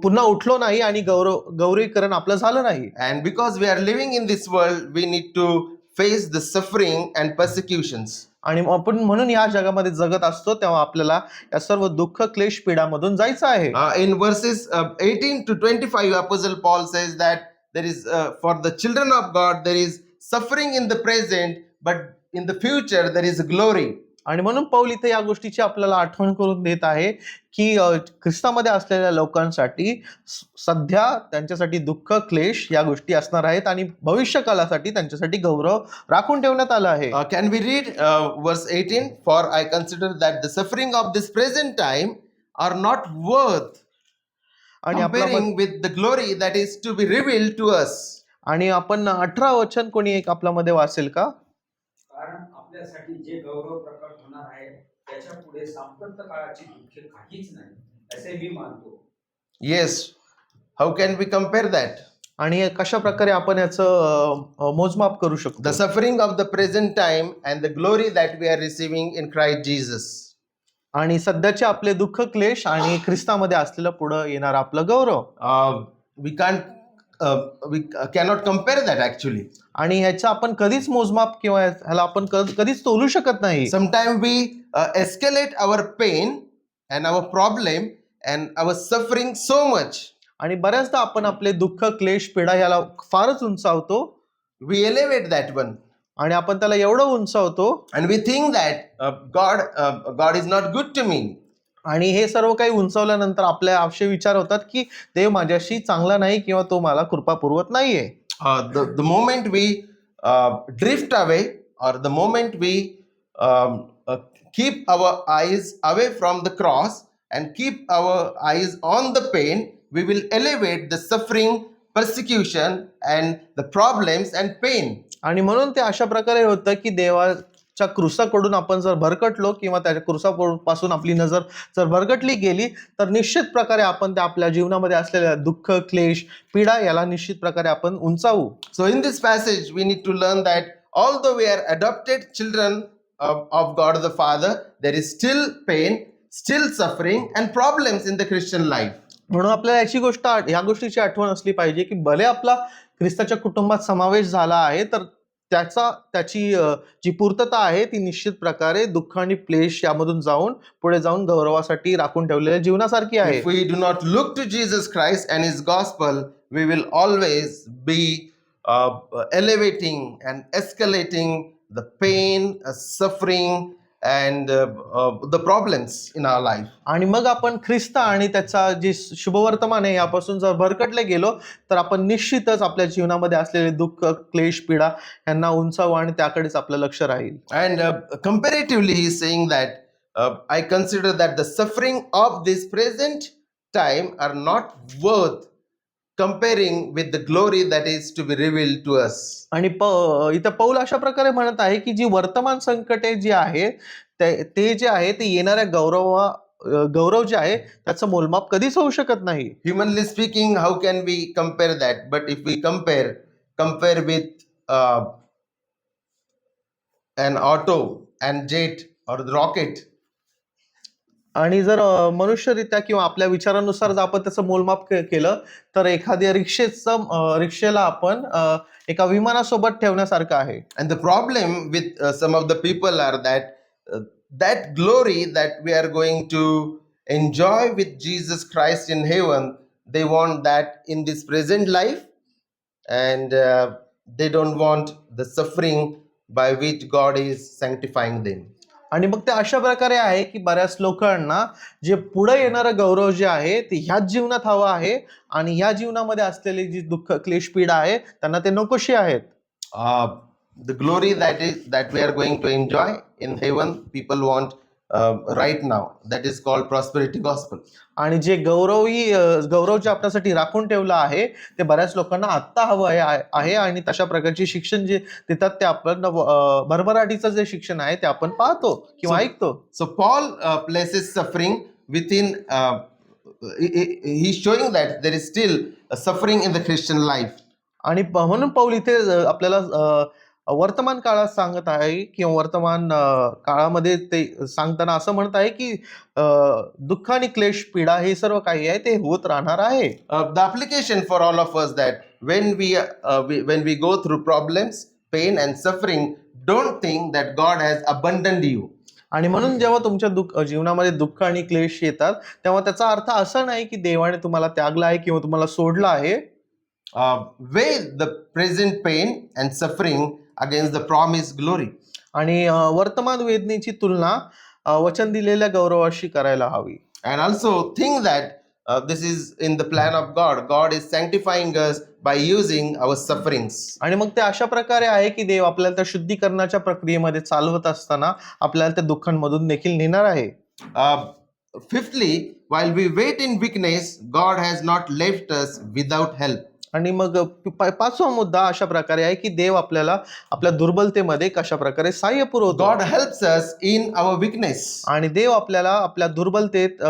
पुन्हा उठलो नाही आणि गौरवीकरण आपलं झालं नाही. And because we are living in this world, we need to face the suffering and persecutions. आणि आपण म्हणून या जगामध्ये जगत असतो तेव्हा आपल्याला या सर्व दुःख क्लेश पीडामधून जायचं आहे. In verses 18 to 25, Apostle Paul says that there is for the children of God there is suffering in the present, but in the future there is glory. आणि म्हणून पौल इथे या गोष्टीची आपल्याला आठवण करून देत आहे की ख्रिस्तामध्ये असलेल्या लोकांसाठी सध्या त्यांच्यासाठी दुःख क्लेश या गोष्टी असणार आहेत, आणि भविष्यकालासाठी त्यांच्यासाठी गौरव राखून ठेवण्यात आला आहे. Can we read verse 18? For I consider that the suffering of this present time are not worth comparing with the glory that is to be revealed to us. आणि आपण 18 वचन कोणी एक आपल्यामध्ये वाचेल का? कारण आपल्यासाठी जे गौरव प्रकट होणार आहे त्याच्या पुढे सांप्रत काळाची दुःखे काहीच नाही असे मी मानतो. Yes, how can we compare that? आणि कशा प्रकारे आपण याचं मोजमाप करू शकतो? The suffering of the present time and the glory that we are receiving in Christ Jesus. आणि सध्याचे आपले दुःख क्लेश आणि ख्रिस्तामध्ये असलेलं पुढं येणार आपलं गौरव. We cannot compare that actually. आणि ह्याचं आपण कधीच मोजमाप किंवा ह्याला आपण कधीच तोलू शकत नाही. Sometimes we escalate our pain and our problem and our suffering so much. आणि बऱ्याचदा आपण आपले दुःख क्लेश पीडा याला फारच उंचावतो. We elevate that one. आणि आपण त्याला एवढं उंचावतो And we think that God is not good to me. आणि हे सर्व काही उंचावल्यानंतर आपल्या असे विचार होतात की देव माझ्याशी चांगला नाही किंवा तो मला कृपा पुरवत नाहीये. The moment we drift away, or the moment we keep our eyes away from the cross and keep our eyes on the pain, we will elevate the suffering, persecution and the problems and pain. आणि म्हणून ते अशा प्रकारे होतं की देवाच्या क्रुसाकडून आपण जर भरकटलो किंवा त्याच्या क्रुसापासून आपली नजर जर भरकटली गेली तर निश्चित प्रकारे आपण त्या आपल्या जीवनामध्ये असलेल्या दुःख क्लेश पीडा याला निश्चित प्रकारे आपण उंचावू. So in this passage we need to learn that although we are adopted children of God the Father, there is still pain, still suffering and problems in the Christian life. म्हणून आपल्याला या गोष्टीची आठवण असली पाहिजे की भले आपला ख्रिस्ताच्या कुटुंबात समावेश झाला आहे तर त्याची जी पूर्तता आहे ती निश्चित प्रकारे दुःख आणि क्लेश यामधून जाऊन पुढे जाऊन गौरवासाठी राखून ठेवलेल्या जीवनासारखी आहे. If we do not look to Jesus Christ and His gospel, we will always be elevating and escalating the pain, suffering, and the problems in our life. आणि मग आपण ख्रिस्त आणि त्याचा जे शुभवर्तमान आहे यापासून जर भरकटले गेलो तर आपण निश्चितच आपल्या जीवनामध्ये असलेले दुःख, क्लेश, पीडा यांना उंचावू आणि त्याकडेच आपलं लक्ष राहील. And comparatively, he is saying that I consider that the suffering of this present time are not worth comparing with the glory that is to be revealed to us. आणि इथं पौल अशा प्रकारे म्हणत आहे की जी वर्तमान संकटे जी आहे ते जे आहे ते येणाऱ्या गौरव जे आहे त्याचं मोलमाप कधीच होऊ शकत नाही. Humanly speaking, how can we compare that? But if we compare with an auto and jet or the rocket, आणि जर मनुष्यरित्या किंवा आपल्या विचारानुसार जर आपण त्याचं मोलमाप केलं तर एखाद्या रिक्षेला आपण एका विमानासोबत ठेवण्यासारखं आहे. and the problem with some of the people are that that glory that we are going to enjoy with Jesus Christ in heaven, they want that in this present life, and they don't want the suffering by which God is sanctifying them. आणि मग ते अशा प्रकारे आहे की बऱ्याच लोकांना जे पुढे येणारं गौरव जे आहे ते ह्याच जीवनात हवं आहे आणि ह्या जीवनामध्ये असलेली जी दुःख, क्लेश, पीडा आहे त्यांना ते नकोशी आहेत. The glory that we are going to enjoy in heaven, people want right now. That is called prosperity gospel. आणि जे गौरव जे आपल्यासाठी राखून ठेवलं आहे ते बऱ्याच लोकांना आत्ता हवं आहे आणि तशा प्रकारचे शिक्षण जे देतात ते आपण भरभराटीचं जे शिक्षण आहे ते आपण पाहतो किंवा ऐकतो. So Paul places suffering within. He's showing that there is still a suffering in the Christian life. आणि म्हणून पौल इथे आपल्याला वर्तमान काळात सांगत आहे किंवा वर्तमान काळामध्ये ते सांगताना असं म्हणत आहे की दुःख आणि क्लेश, पीडा हे सर्व काही आहे ते होत राहणार आहे. The application for all of us that when we go through problems, pain and suffering, don't think that God has abandoned you. आणि म्हणून जेव्हा तुमच्या जीवनामध्ये दुःख आणि क्लेश येतात तेव्हा त्याचा अर्थ असा नाही की देवाने तुम्हाला त्यागला आहे किंवा तुम्हाला सोडलं आहे. Weigh the present pain and suffering against the promised glory. आणि वर्तमान वेदनेची तुलना वचन दिलेल्या गौरवाशी करायला हवी. And also think that this is in the plan of God. God is sanctifying us by using our sufferings. आणि मग ते अशा प्रकारे आहे की देव आपल्याला त्या शुद्धीकरणाच्या प्रक्रियेमध्ये चालवत असताना आपल्याला त्या दुःखांमधून देखील नेणार आहे. Fifthly, while we wait in weakness, God has not left us without help. आणि मग पाचवा मुद्दा अशा प्रकारे आहे की देव आपल्याला आपल्या दुर्बलतेमध्ये कशा प्रकारे सहाय्य पुरवतो. God helps us in our weakness. आणि देव आपल्याला आपल्या दुर्बलतेत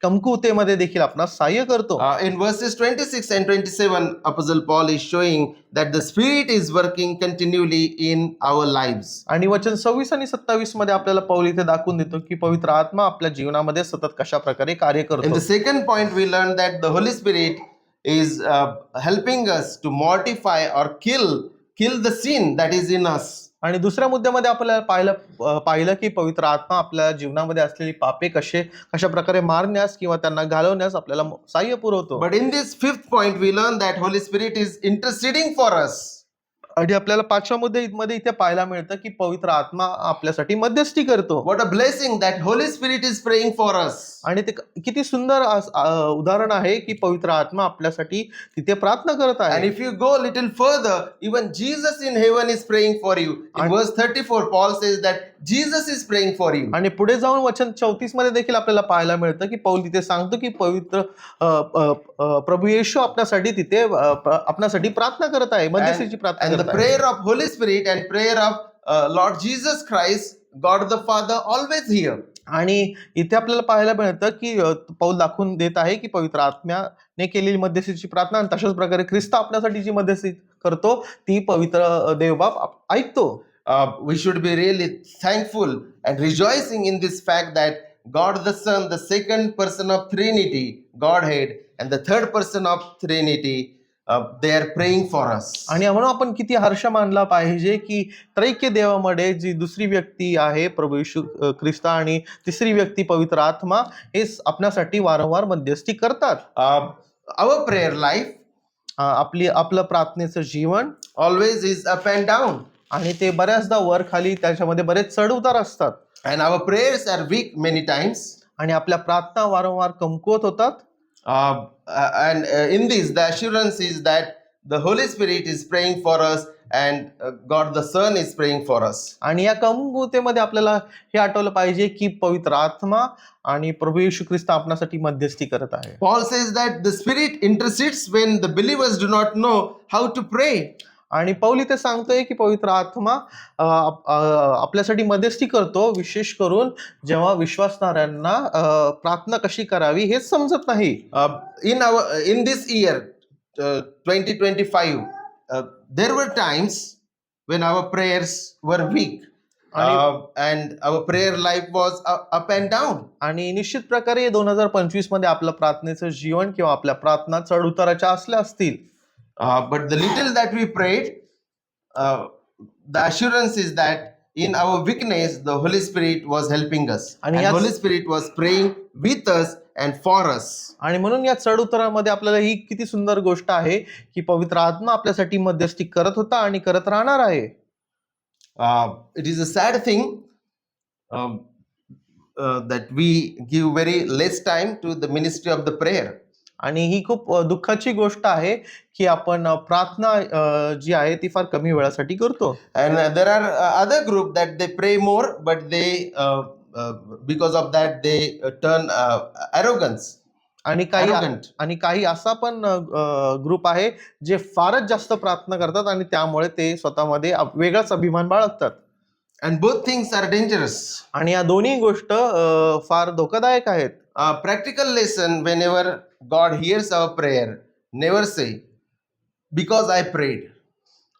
कमकुवतेमध्ये देखील आपणास सहाय्य करतो. In verses 26 and 27, Apostle Paul is showing that the Spirit is working continually in our lives. आणि वचन 26 आणि 27 मध्ये आपल्याला पौल इथे दाखवून देतो की पवित्र आत्मा आपल्या जीवनामध्ये सतत कशा प्रकारे कार्य In करतो. the second point, we learn that the Holy Spirit is helping us to mortify or kill the sin that is in us. आणि दुसऱ्या मुद्द्यामध्ये आपल्याला पाहिलं की पवित्र आत्मा आपल्या जीवनामध्ये असलेली पापे कशा प्रकारे मारण्यास किंवा त्यांना घालवण्यास आपल्याला सहाय्य पुरवतो. But in this fifth point, we learn that Holy Spirit is interceding for us. आणि आपल्याला पाचव्या मुद्द्यामध्ये इथे पाहायला मिळतं की पवित्र आत्मा आपल्यासाठी मध्यस्थी करतो. What a blessing that Holy Spirit is praying for us. आणि ते किती सुंदर उदाहरण आहे की पवित्र आत्मा आपल्यासाठी तिथे प्रार्थना करत And आहे. if you go a little further, even Jesus in heaven is praying for you. In verse 34, Paul says that Jesus is praying for you. आणि पुढे जाऊन वचन 34 मध्ये देखील आपल्याला पाहायला मिळतं की पौल तिथे सांगतो की पवित्र प्रभू येशू आपल्यासाठी प्रार्थना करत आहे, मध्यस्थीची प्रार्थना And the करत आहे. prayer of Holy Spirit and prayer of Lord Jesus Christ, God the Father, always hear. आणि इथे आपल्याला पाहायला मिळतं की पौल दाखवून देत आहे की पवित्र आत्म्याने केलेली मध्यस्थीची प्रार्थना आणि तशाच प्रकारे ख्रिस्त आपल्यासाठी जी मध्यस्थी करतो ती पवित्र देवबाप ऐकतो. We should be really thankful and rejoicing in this fact that God the Son, the second person of Trinity, Godhead, and the third person of Trinity, they are praying for us. आणि म्हणून आपण किती हर्ष मानला पाहिजे की त्रैक्य देवामध्ये जी दुसरी व्यक्ती आहे प्रभू येशू ख्रिस्त आणि तिसरी व्यक्ती पवित्र आत्मा हे आपल्यासाठी वारंवार मध्यस्थी करतात. Our prayer life आपलं प्रार्थनेचं जीवन always is up and down, आणि ते बऱ्याचदा वर खाली त्याच्यामध्ये बरेच चढ उतार असतात and our prayers are weak many times. आणि आपल्या प्रार्थना वारंवार कमकुवत होतात. And in this, the assurance is that the Holy Spirit is praying for us, and God the Son is praying for us. आणि या कमकुवतेमध्ये आपल्याला हे आठवलं पाहिजे की पवित्र आत्मा आणि प्रभू येशू ख्रिस्त आपणासाठी मध्यस्थी करत आहे. Paul says that the Spirit intercedes when the believers do not know how to pray. आणि पौल इथे सांगतोय की पवित्र आत्मा आपल्यासाठी मध्यस्थी करतो, विशेष करून जेव्हा विश्वासणाऱ्यांना प्रार्थना कशी करावी हेच समजत नाही. In this year 2025, there were times when our prayers were weak, and our prayer life was up and down. आणि निश्चित प्रकारे 2025 मध्ये आपलं प्रार्थनेचं जीवन किंवा आपल्या प्रार्थना चढ उताराच्या असल्या असतील. But the little that we prayed, the assurance is that in our weakness, the Holy Spirit was helping us, And and yes- Holy Spirit was praying with us and for us. आणि म्हणून या चढ उतारामध्ये आपल्याला ही किती सुंदर गोष्ट आहे की पवित्र आत्मा आपल्यासाठी मध्यस्थी करत होता आणि करत राहणार आहे. It is a sad thing that we give very less time to the ministry of the prayer. आणि ही खूप दुःखाची गोष्ट आहे की आपण प्रार्थना जी आहे ती फार कमी वेळासाठी करतो. And there are other group that they pray more, but they because of that they turn arrogance. आणि Arrogant. काही असा पण ग्रुप आहे जे फारच जास्त प्रार्थना करतात आणि त्यामुळे ते स्वतःमध्ये वेगळाच अभिमान बाळगतात. And both things are dangerous. आणि या दोन्ही गोष्ट फार धोकादायक आहेत. Practical lesson: whenever God hears our prayer, never say, "Because I prayed,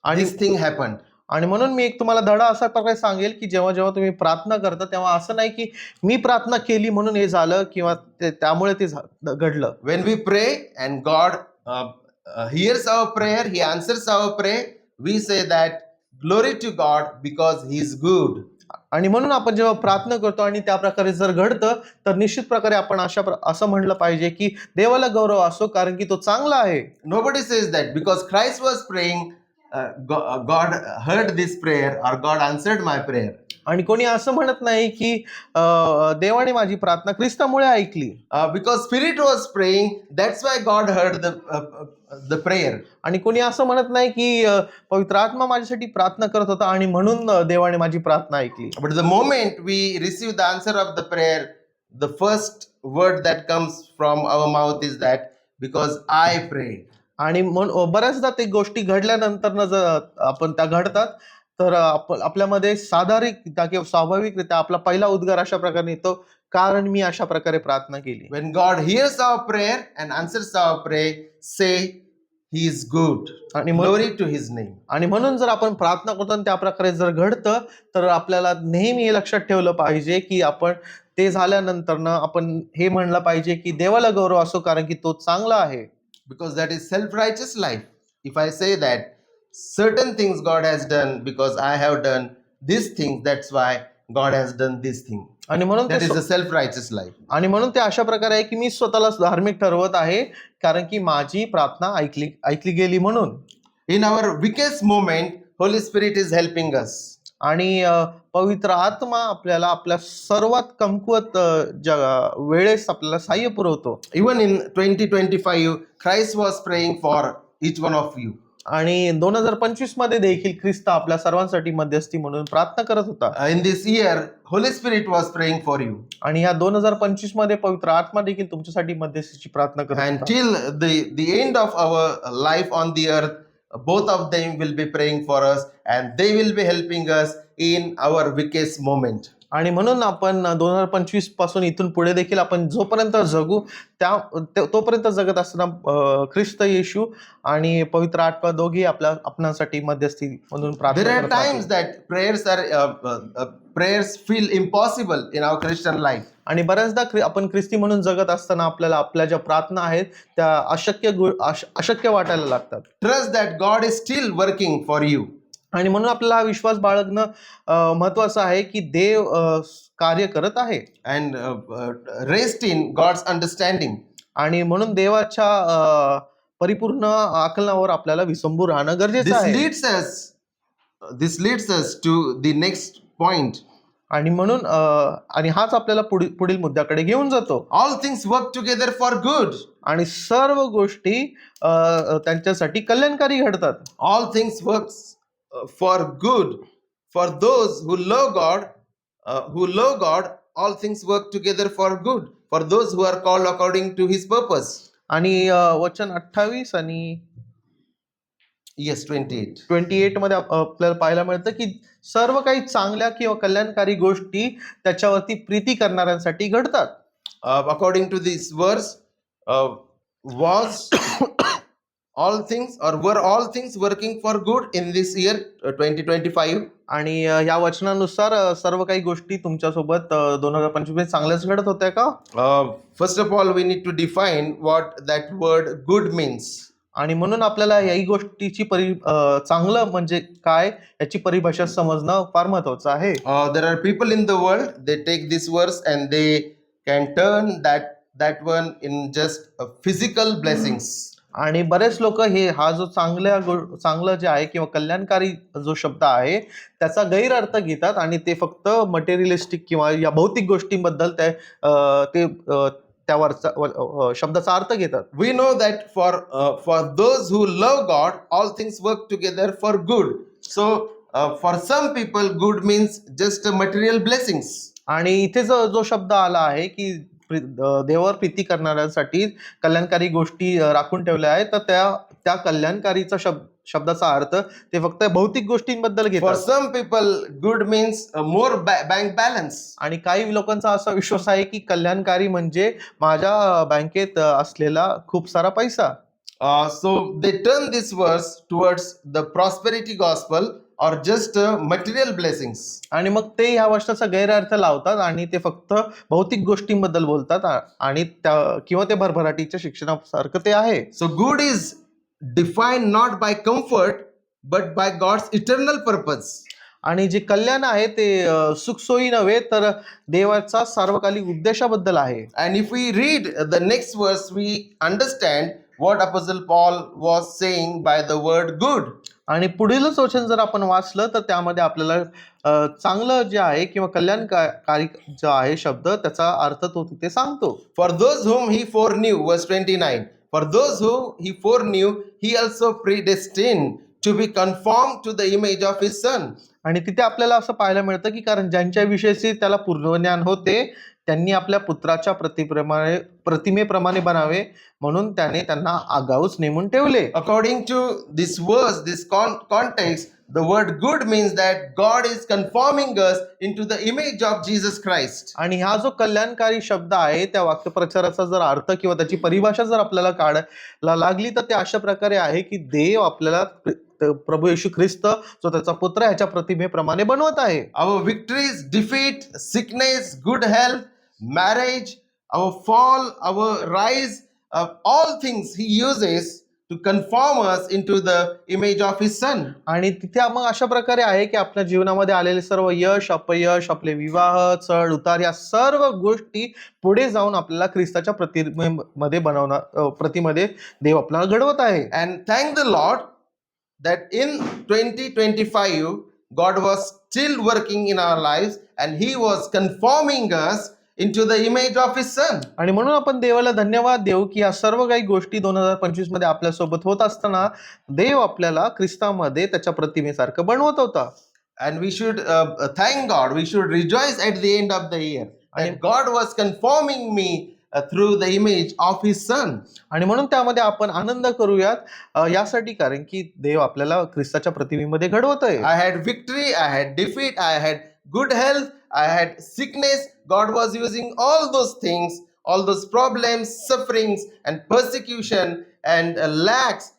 आणि this thing happened." आणि म्हणून मी एक तुम्हाला धडा असा प्रकारे सांगेल की जेव्हा जेव्हा तुम्ही प्रार्थना करता तेव्हा असं नाही की मी प्रार्थना केली म्हणून हे झालं किंवा त्यामुळे ते घडलं. When we pray and God hears our prayer, He answers our prayer, we say that glory to God because He is good. आणि म्हणून आपण जेव्हा प्रार्थना करतो आणि त्या प्रकारे जर घडतं तर निश्चित प्रकारे आपण असं म्हणलं पाहिजे की देवाला गौरव असो कारण की तो चांगला आहे. Nobody says that because Christ was praying, God heard this prayer or God answered my prayer. आणि कोणी असं म्हणत नाही की देवाने माझी प्रार्थना ख्रिस्तामुळे ऐकली. Because Spirit was praying, that's why God heard the prayer. आणि कोणी असं म्हणत नाही की पवित्र आत्मा माझ्यासाठी प्रार्थना करत होता आणि म्हणून देवाने माझी प्रार्थना ऐकली. But the moment we receive the answer of the prayer, the first word that comes from our mouth is that because I prayed. आणि बऱ्याचदा ते गोष्टी घडल्यानंतर जर आपण त्या घडतात तर आपल्यामध्ये साधारणरित्या किंवा स्वाभाविकरित्या आपला पहिला उद्गार अशा प्रकारे येतो कारण मी अशा प्रकारे प्रार्थना केली. When God hears our prayer and answers our prayer, say He is good. आणि Glory to His name. आणि म्हणून जर आपण प्रार्थना करतो आणि त्या प्रकारे जर घडतं तर आपल्याला नेहमी हे लक्षात ठेवलं पाहिजे की आपण ते झाल्यानंतर आपण हे म्हणलं पाहिजे की देवाला गौरव असो कारण की तो चांगला आहे. Because that is self-righteous life. If I say that certain things God has done because I have done these things, that's why God has done this thing. आणि म्हणून That is ते a self-righteous life. आणि म्हणून ते अशा प्रकारे आहे की मी स्वतःला धार्मिक ठरवत आहे कारण की माझी प्रार्थना ऐकली गेली म्हणून. In our weakest moment, Holy Spirit is helping us. आणि पवित्र आत्मा आपल्याला आपल्या सर्वात कमकुवत वेळेस आपल्याला सहाय्य पुरवतो. Even in 2025, Christ was praying for each one of you. आणि 2025 मध्ये देखील ख्रिस्त आपल्या सर्वांसाठी मध्यस्थी म्हणून प्रार्थना करत होता. In this year, Holy Spirit was praying for you. आणि या 2025 मध्ये पवित्र आत्मा देखील तुमच्यासाठी मध्यस्थीची प्रार्थना करत होता. Until the end of our life on the earth, both of them will be praying for us and they will be helping us in our weakest moment. आणि म्हणून आपण 2025 पासून इथून पुढे देखील आपण जोपर्यंत जगू तोपर्यंत जगत असताना ख्रिस्त येशू आणि पवित्र आत्मा दोघी आपणासाठी मध्यस्थी म्हणून There प्रार्थना are करत राहतील. times that prayers feel impossible in our Christian life. आणि बऱ्याचदा आपण ख्रिस्ती म्हणून जगत असताना आपल्याला आपल्या ज्या प्रार्थना आहेत त्या अशक्य वाटायला लागतात. Trust that God is still working for you. आणि म्हणून आपल्याला हा विश्वास बाळगणं महत्वाचं आहे की देव कार्य करत आहे. And rest in God's understanding. आणि म्हणून देवाच्या परिपूर्ण आकलनावर आपल्याला विसंबून राहणं गरजेचं आहे. This leads us to the next point. आणि म्हणून आणि हाच आपल्याला पुढील मुद्द्याकडे घेऊन जातो. All things work together for good. आणि सर्व गोष्टी त्यांच्यासाठी कल्याणकारी घडतात. All things works for good for those who love God. All things work together for good for those who are called according to His purpose. आणि वचन 28 आणि Yes, 28. 28 मध्ये आपल्याला पाहायला मिळतं की सर्व काही चांगल्या किंवा कल्याणकारी गोष्टी त्याच्यावरती प्रीती करणाऱ्यांसाठी घडतात. According to this verse, was all things or were all things working for good in this year 2025? आणि या वचनानुसार सर्व काही गोष्टी तुमच्यासोबत 2025 चांगल्याच घडत होत्या का? First of all, we need to define what that word good means. आणि म्हणून आपल्याला याही गोष्टीची चांगलं म्हणजे काय याची परिभाषा समजणं फार महत्वाचं आहे. There are people in the world, they take this verse and they can turn that one in just physical blessings. आणि बरेच लोक हा जो चांगलं जे आहे किंवा कल्याणकारी जो शब्द आहे त्याचा गैरअर्थ घेतात आणि ते फक्त मटेरियलिस्टिक किंवा या भौतिक गोष्टींबद्दल ते त्यावर शब्दाचा अर्थ घेतात. We know that for those who love God, all things work together for good. So for some people, good means just material blessings. आणि इथे जो शब्द आला आहे की देवावर प्रीती करणाऱ्यांसाठी कल्याणकारी गोष्टी राखून ठेवल्या आहेत, तर त्या कल्याणकारीचा शब्दाचा अर्थ ते फक्त भौतिक गोष्टींबद्दल For घेतात. some people, good means more bank balance. आणि काही लोकांचा असा विश्वास आहे की कल्याणकारी म्हणजे माझ्या बँकेत असलेला खूप सारा पैसा. So they turn this verse towards the prosperity gospel or just material blessings. आणि मग ते ह्या वचनाचा गैरअर्थ लावतात आणि ते फक्त भौतिक गोष्टींबद्दल बोलतात आणि किंवा ते भरभराटीच्या शिक्षणासारखं ते आहे. So good is defined not by comfort but by God's eternal purpose. आणि जे कल्याण आहे ते सुखसोयी नव्हे तर देवाचा सार्वकालिक उद्देशाबद्दल आहे. And if we read the next verse, we understand what Apostle Paul was saying by the word good. आणि पुढीलच वचन जर आपण वाचलं तर त्यामध्ये आपल्याला चांगलं जे आहे किंवा कल्याणकारी जो आहे शब्द त्याचा अर्थ तो तिथे सांगतो. For those whom he foreknew, verse 29, for those who he foreknew, he also predestined to be conformed to the image of his son. आणि तिथे आपल्याला असं पाहायला मिळतं की कारण ज्यांच्या विषयी त्याला पूर्ण ज्ञान होते त्यांनी आपल्या पुत्राच्या प्रतिमेप्रमाणे बनावे म्हणून त्याने त्यांना आगाऊच नेमून ठेवले. According to this verse, this context, the word good means that God is conforming us into the image of Jesus Christ. आणि हा जो कल्याणकारी शब्द आहे त्या वाक्यप्रचाराचा जर अर्थ किंवा त्याची परिभाषा जर आपल्याला काढायला लागली तर ते अशा प्रकारे आहे की देव आपल्याला प्रभू येशू ख्रिस्त जो त्याचा पुत्र ह्याच्या प्रतिमेप्रमाणे बनवत आहे. Our victories, defeat, sickness, good health, marriage, our fall, our rise, all things he uses to conform us into the image of his son. आणि तिथे मग अशा प्रकारे आहे की आपल्या जीवनामध्ये आलेले सर्व यश अपयश आपले विवाह चढ उतार या सर्व गोष्टी पुढे जाऊन आपल्याला ख्रिस्ताच्या प्रतिमध्ये देव आपल्याला घडवत आहे. And thank the Lord that in 2025 God was still working in our lives and he was conforming us into the image of his son. आणि म्हणून आपण देवाला धन्यवाद देऊ की या सर्व काही गोष्टी 2025 मध्ये आपल्या सोबत होत असताना देव आपल्याला ख्रिस्तामध्ये त्याच्या प्रतिमेसारखं बनवत होता. And we should thank God, we should rejoice at the end of the year that God was conforming me through the image of his son. आणि म्हणून त्यामध्ये आपण आनंद करूयात यासाठी कारण की देव आपल्याला ख्रिस्ताच्या प्रतिमेमध्ये घडवत आहे. I had victory, I had defeat, I had good health, I had sickness. God was using all those things, all those problems, sufferings, and persecution and lacks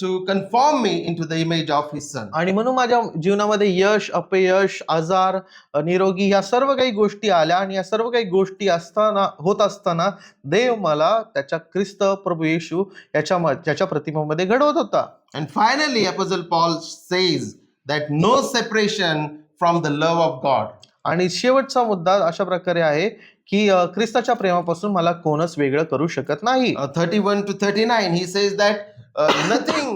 to conform me into the image of His Son. आणि म्हणून माझ्या जीवनामध्ये यश, अपयश, आजार, निरोगी या सर्व काही गोष्टी आल्या आणि या सर्व काही गोष्टी होत असताना देव मला त्याच्या ख्रिस्त प्रभू येशू याच्या प्रतिमेमध्ये घडवत होता. And finally, Apostle Paul says that no separation from the love of God. आणि शेवटचा मुद्दा अशा प्रकारे आहे की ख्रिस्ताच्या प्रेमापासून मला कोणच वेगळं करू शकत नाही. 31 to 39, he says that nothing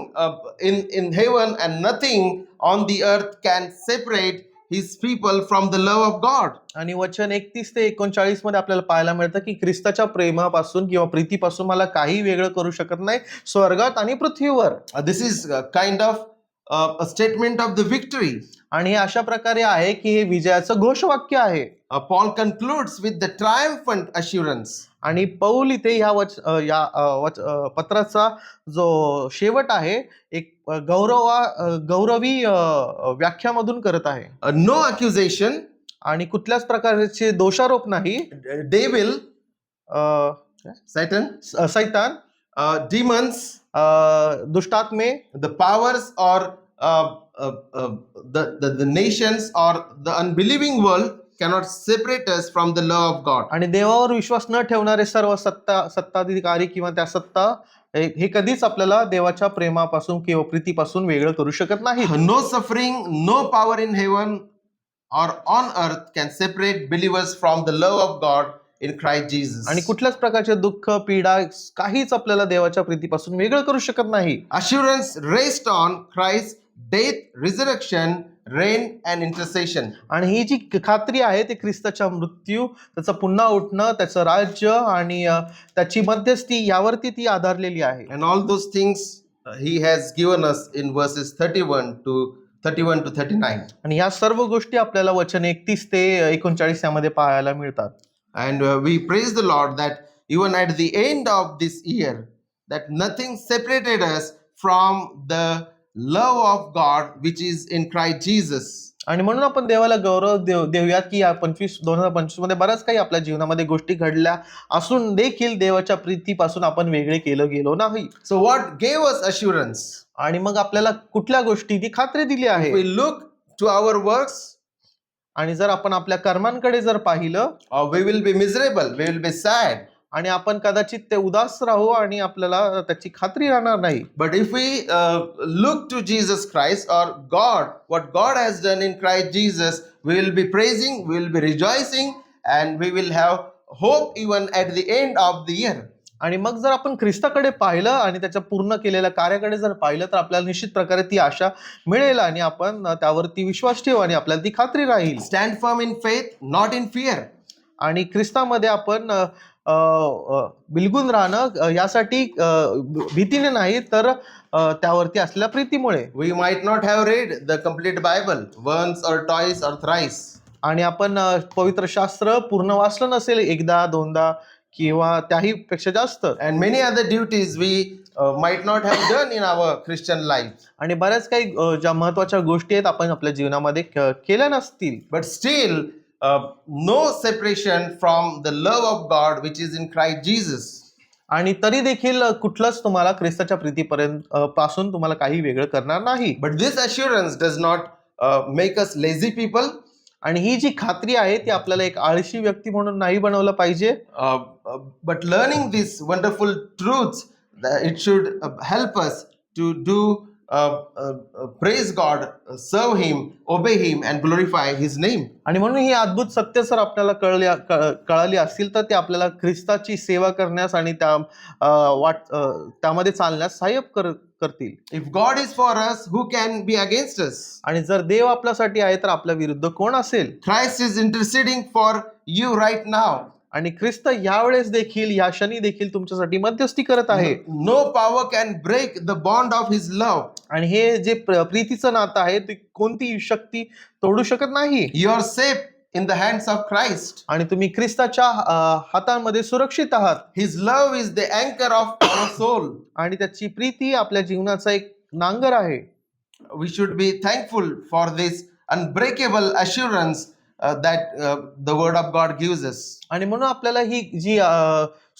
in heaven and nothing on the earth can separate his people from the love of God. आणि वचन 31 ते 39 मध्ये आपल्याला पाहायला मिळतं की ख्रिस्ताच्या प्रेमापासून किंवा प्रीतीपासून मला काही वेगळं करू शकत नाही स्वर्गात आणि पृथ्वीवर. This is kind of a statement of the victory. आणि हे अशा प्रकारे आहे की हे विजयाचं घोषवाक्य आहे. Paul concludes with the triumphant assurance. आणि पौल इथे पत्राचा जो शेवट आहे एक गौरवी व्याख्यामधून करत आहे. No accusation. आणि कुठल्याच प्रकारचे दोषारोप नाही. Devil, Satan, सैतान, demons, दुष्टात्मे, the powers or the nations or the unbelieving world cannot separate us from the love of God. आणि देवावर विश्वास न ठेवणारे सर्व सत्ताधिकारी किंवा त्या सत्ता हे कधीच आपल्याला देवाच्या प्रेमापासून किंवा प्रीतीपासून वेगळं करू शकत नाही. No suffering, no power in heaven or on earth can separate believers from the love of God in Christ Jesus. आणि कुठल्याच प्रकारचे दुःख, पीडा काहीच आपल्याला देवाच्या प्रीतीपासून वेगळं करू शकत नाही. Assurance rest on Christ's death, resurrection, reign and intercession. आणि ही जी खात्री आहे ते ख्रिस्ताच्या मृत्यू, त्याचं पुन्हा उठणं, त्याचं राज्य आणि त्याची मध्यस्थी यावरती ती आधारलेली आहे. And all those things he has given us in verses 31 to 39. आणि या सर्व गोष्टी आपल्याला वचन 31 ते 39 यामध्ये पाहायला मिळतात. And we praise the Lord that even at the end of this year, that nothing separated us from the love of God which is in Christ Jesus. आणि म्हणून आपण देवाला गौरव देऊयात की या 2025 मध्ये बऱ्याच काही आपल्या जीवनामध्ये गोष्टी घडल्या असून देखील देवाच्या प्रीतीपासून आपण वेगळे केलं गेलो नाही. So what gave us assurance? आणि मग आपल्याला कुठल्या गोष्टी ती खात्री दिली आहे. We look to our works, आणि जर आपण आपल्या कर्मांकडे जर पाहिलं, we will be miserable, we will be sad. आणि आपण कदाचित ते उदास राहू आणि आपल्याला त्याची खात्री राहणार नाही. But if we look to Jesus Christ or God, what God has done in Christ Jesus, we will be praising, we will be rejoicing, and we will have hope even at the end of the year. आणि मग जर आपण ख्रिस्ताकडे पाहिलं आणि त्याच्या पूर्ण केलेल्या कार्याकडे जर पाहिलं तर आपल्याला निश्चित प्रकारे ती आशा मिळेल आणि आपण त्यावरती विश्वास ठेवू आणि आपल्याला ती खात्री राहील. Stand firm in faith, not in fear. आणि ख्रिस्तामध्ये आपण बिलगून राहणं यासाठी भीतीने नाही तर त्यावरती असलेल्या प्रीतीमुळे. We might not have read the complete Bible once or twice or thrice. आणि आपण पवित्र शास्त्र पूर्ण वाचलं नसेल एकदा दोनदा किंवा त्याही पेक्षा जास्त. And many other duties we might not have done in our Christian life. आणि बऱ्याच काही ज्या महत्वाच्या गोष्टी आहेत आपण आपल्या जीवनामध्ये केल्या नसतील. But still no separation from the love of God which is in Christ Jesus. आणि तरी देखील कुठलंच तुम्हाला ख्रिस्ताच्या प्रीतीपर्यंत पासून तुम्हाला काही वेगळं करणार नाही. But this assurance does not make us lazy people. आणि ही जी खात्री आहे ती आपल्याला एक आळशी व्यक्ती म्हणून नाही बनवलं पाहिजे. But learning these wonderful truths, it should help us to do praise God, serve Him, obey Him, and glorify His name. आणि म्हणून ही अद्भुत सत्य जर आपल्याला कळाली असतील तर ते आपल्याला ख्रिस्ताची सेवा करण्यास आणि त्यामध्ये चालण्यास सहाय्य करतील. If God is for us, who can be against us? आणि जर देव आपल्यासाठी आहे तर आपल्या विरुद्ध कोण असेल. Christ is interceding for you right now. आणि ख्रिस्त यावेळेस देखील या क्षणी देखील तुमच्यासाठी मध्यस्थी करत आहे. No power can break the bond of His love. आणि हे जे प्रीतीचं नातं आहे ते कोणती शक्ती तोडू शकत नाही. You are safe in the hands of Christ. आणि तुम्ही ख्रिस्ताच्या हातांमध्ये सुरक्षित आहात. His love is the anchor of our soul. आणि त्याची प्रीती आपल्या जीवनाचा एक नांगर आहे. We should be thankful for this unbreakable assurance that the word of God gives us. आणि म्हणून आपल्याला ही जी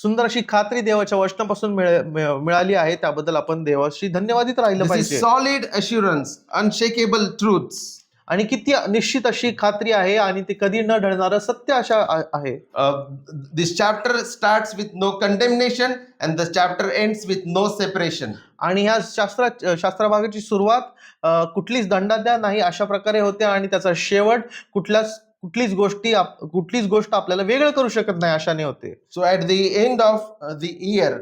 सुंदर अशी खात्री देवाच्या वचनापासून मिळाली आहे त्याबद्दल आपण देवाशी धन्यवादित राहिलं This is पाहिजे. solid assurance, unshakable truths. आणि किती निश्चित अशी खात्री आहे आणि ती कधी न ढळणारं सत्य अशा आहे. This chapter starts with no condemnation and the chapter ends with no separation. आणि ह्या शास्त्रभागाची सुरुवात कुठलीच दंडात्या नाही अशा प्रकारे होते आणि त्याचा शेवट कुठलीच गोष्ट आपल्याला वेगळं करू शकत नाही अशाने होते. So at the end of the year,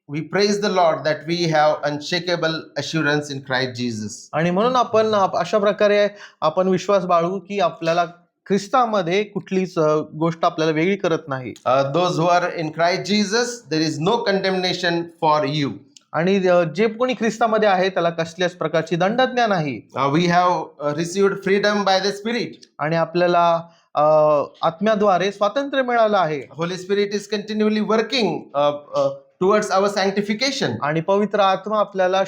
we praise the Lord that we have unshakable assurance in Christ Jesus. आणि म्हणून आपण अशा प्रकारे आपण विश्वास बाळगू की आपल्याला ख्रिस्तामध्ये कुठलीच गोष्ट आपल्याला वेगळी करत नाही. Those who are in Christ Jesus, there is no condemnation for you. आणि जे कोणी ख्रिस्तामध्ये आहे त्याला कसल्याच प्रकारची दंडाज्ञा नाही. We have received freedom by the Spirit. आणि आपल्याला आत्म्याद्वारे स्वातंत्र्य मिळालं आहे. Holy Spirit is continually working towards our sanctification. आणि पवित्र आत्मा आपल्याला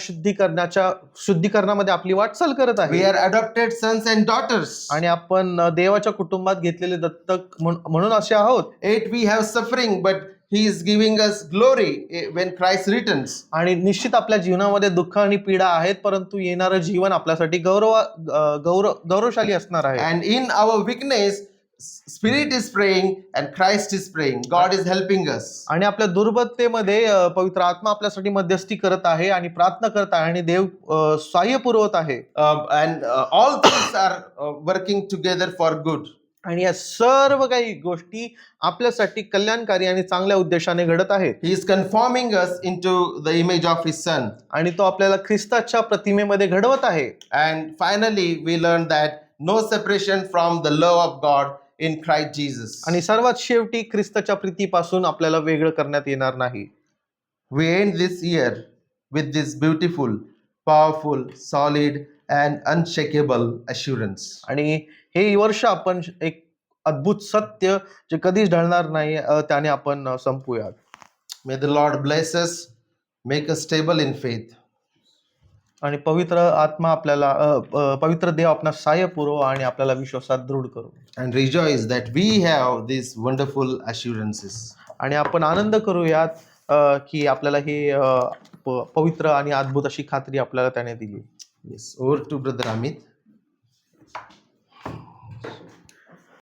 शुद्धीकरणामध्ये आपली वाटचाल करत We आहे. are adopted sons and daughters. आणि आपण देवाच्या कुटुंबात घेतलेले दत्तक म्हणून असे आहोत. Yet we have suffering, but He is giving us glory when Christ returns. आणि निश्चित आपल्या जीवनामध्ये दुःख आणि पीडा आहेत परंतु येणारं जीवन आपल्यासाठी गौरवशाली असणार आहे. And in our weakness, Spirit is praying and Christ is praying. God is helping us. आणि आपल्या दुर्बलतेमध्ये पवित्र आत्मा आपल्यासाठी मध्यस्थी करत आहे आणि प्रार्थना करत आहे आणि देव सहाय्य पुरवत आहे. And all things are working together for good. आणि या सर्व काही गोष्टी आपल्यासाठी कल्याणकारी आणि चांगल्या उद्देशाने घडत आहेत. He is conforming us into the image of His Son. आणि तो आपल्याला ख्रिस्ताच्या प्रतिमेमध्ये घडवत आहे. And finally, we learn that no separation from the love of God in Christ Jesus. आणि सर्वात शेवटी ख्रिस्ताच्या प्रीतीपासून आपल्याला वेगळं करण्यात येणार नाही. We end this year with this beautiful, powerful, solid, and unshakable assurance. आणि हे वर्ष आपण एक अद्भुत सत्य जे कधीच ढळणार नाही त्याने आपण संपूयात. May the Lord bless us, make us stable in faith. आणि पवित्र आत्मा आपल्याला पवित्र देव आपणास सहाय्य पुरव आणि आपल्याला विश्वासात दृढ करू. And rejoice that we have these wonderful assurances. आणि आपण आनंद करूयात की आपल्याला हे पवित्र आणि अद्भुत अशी खात्री आपल्याला त्याने दिली. Yes, over to Brother Amit.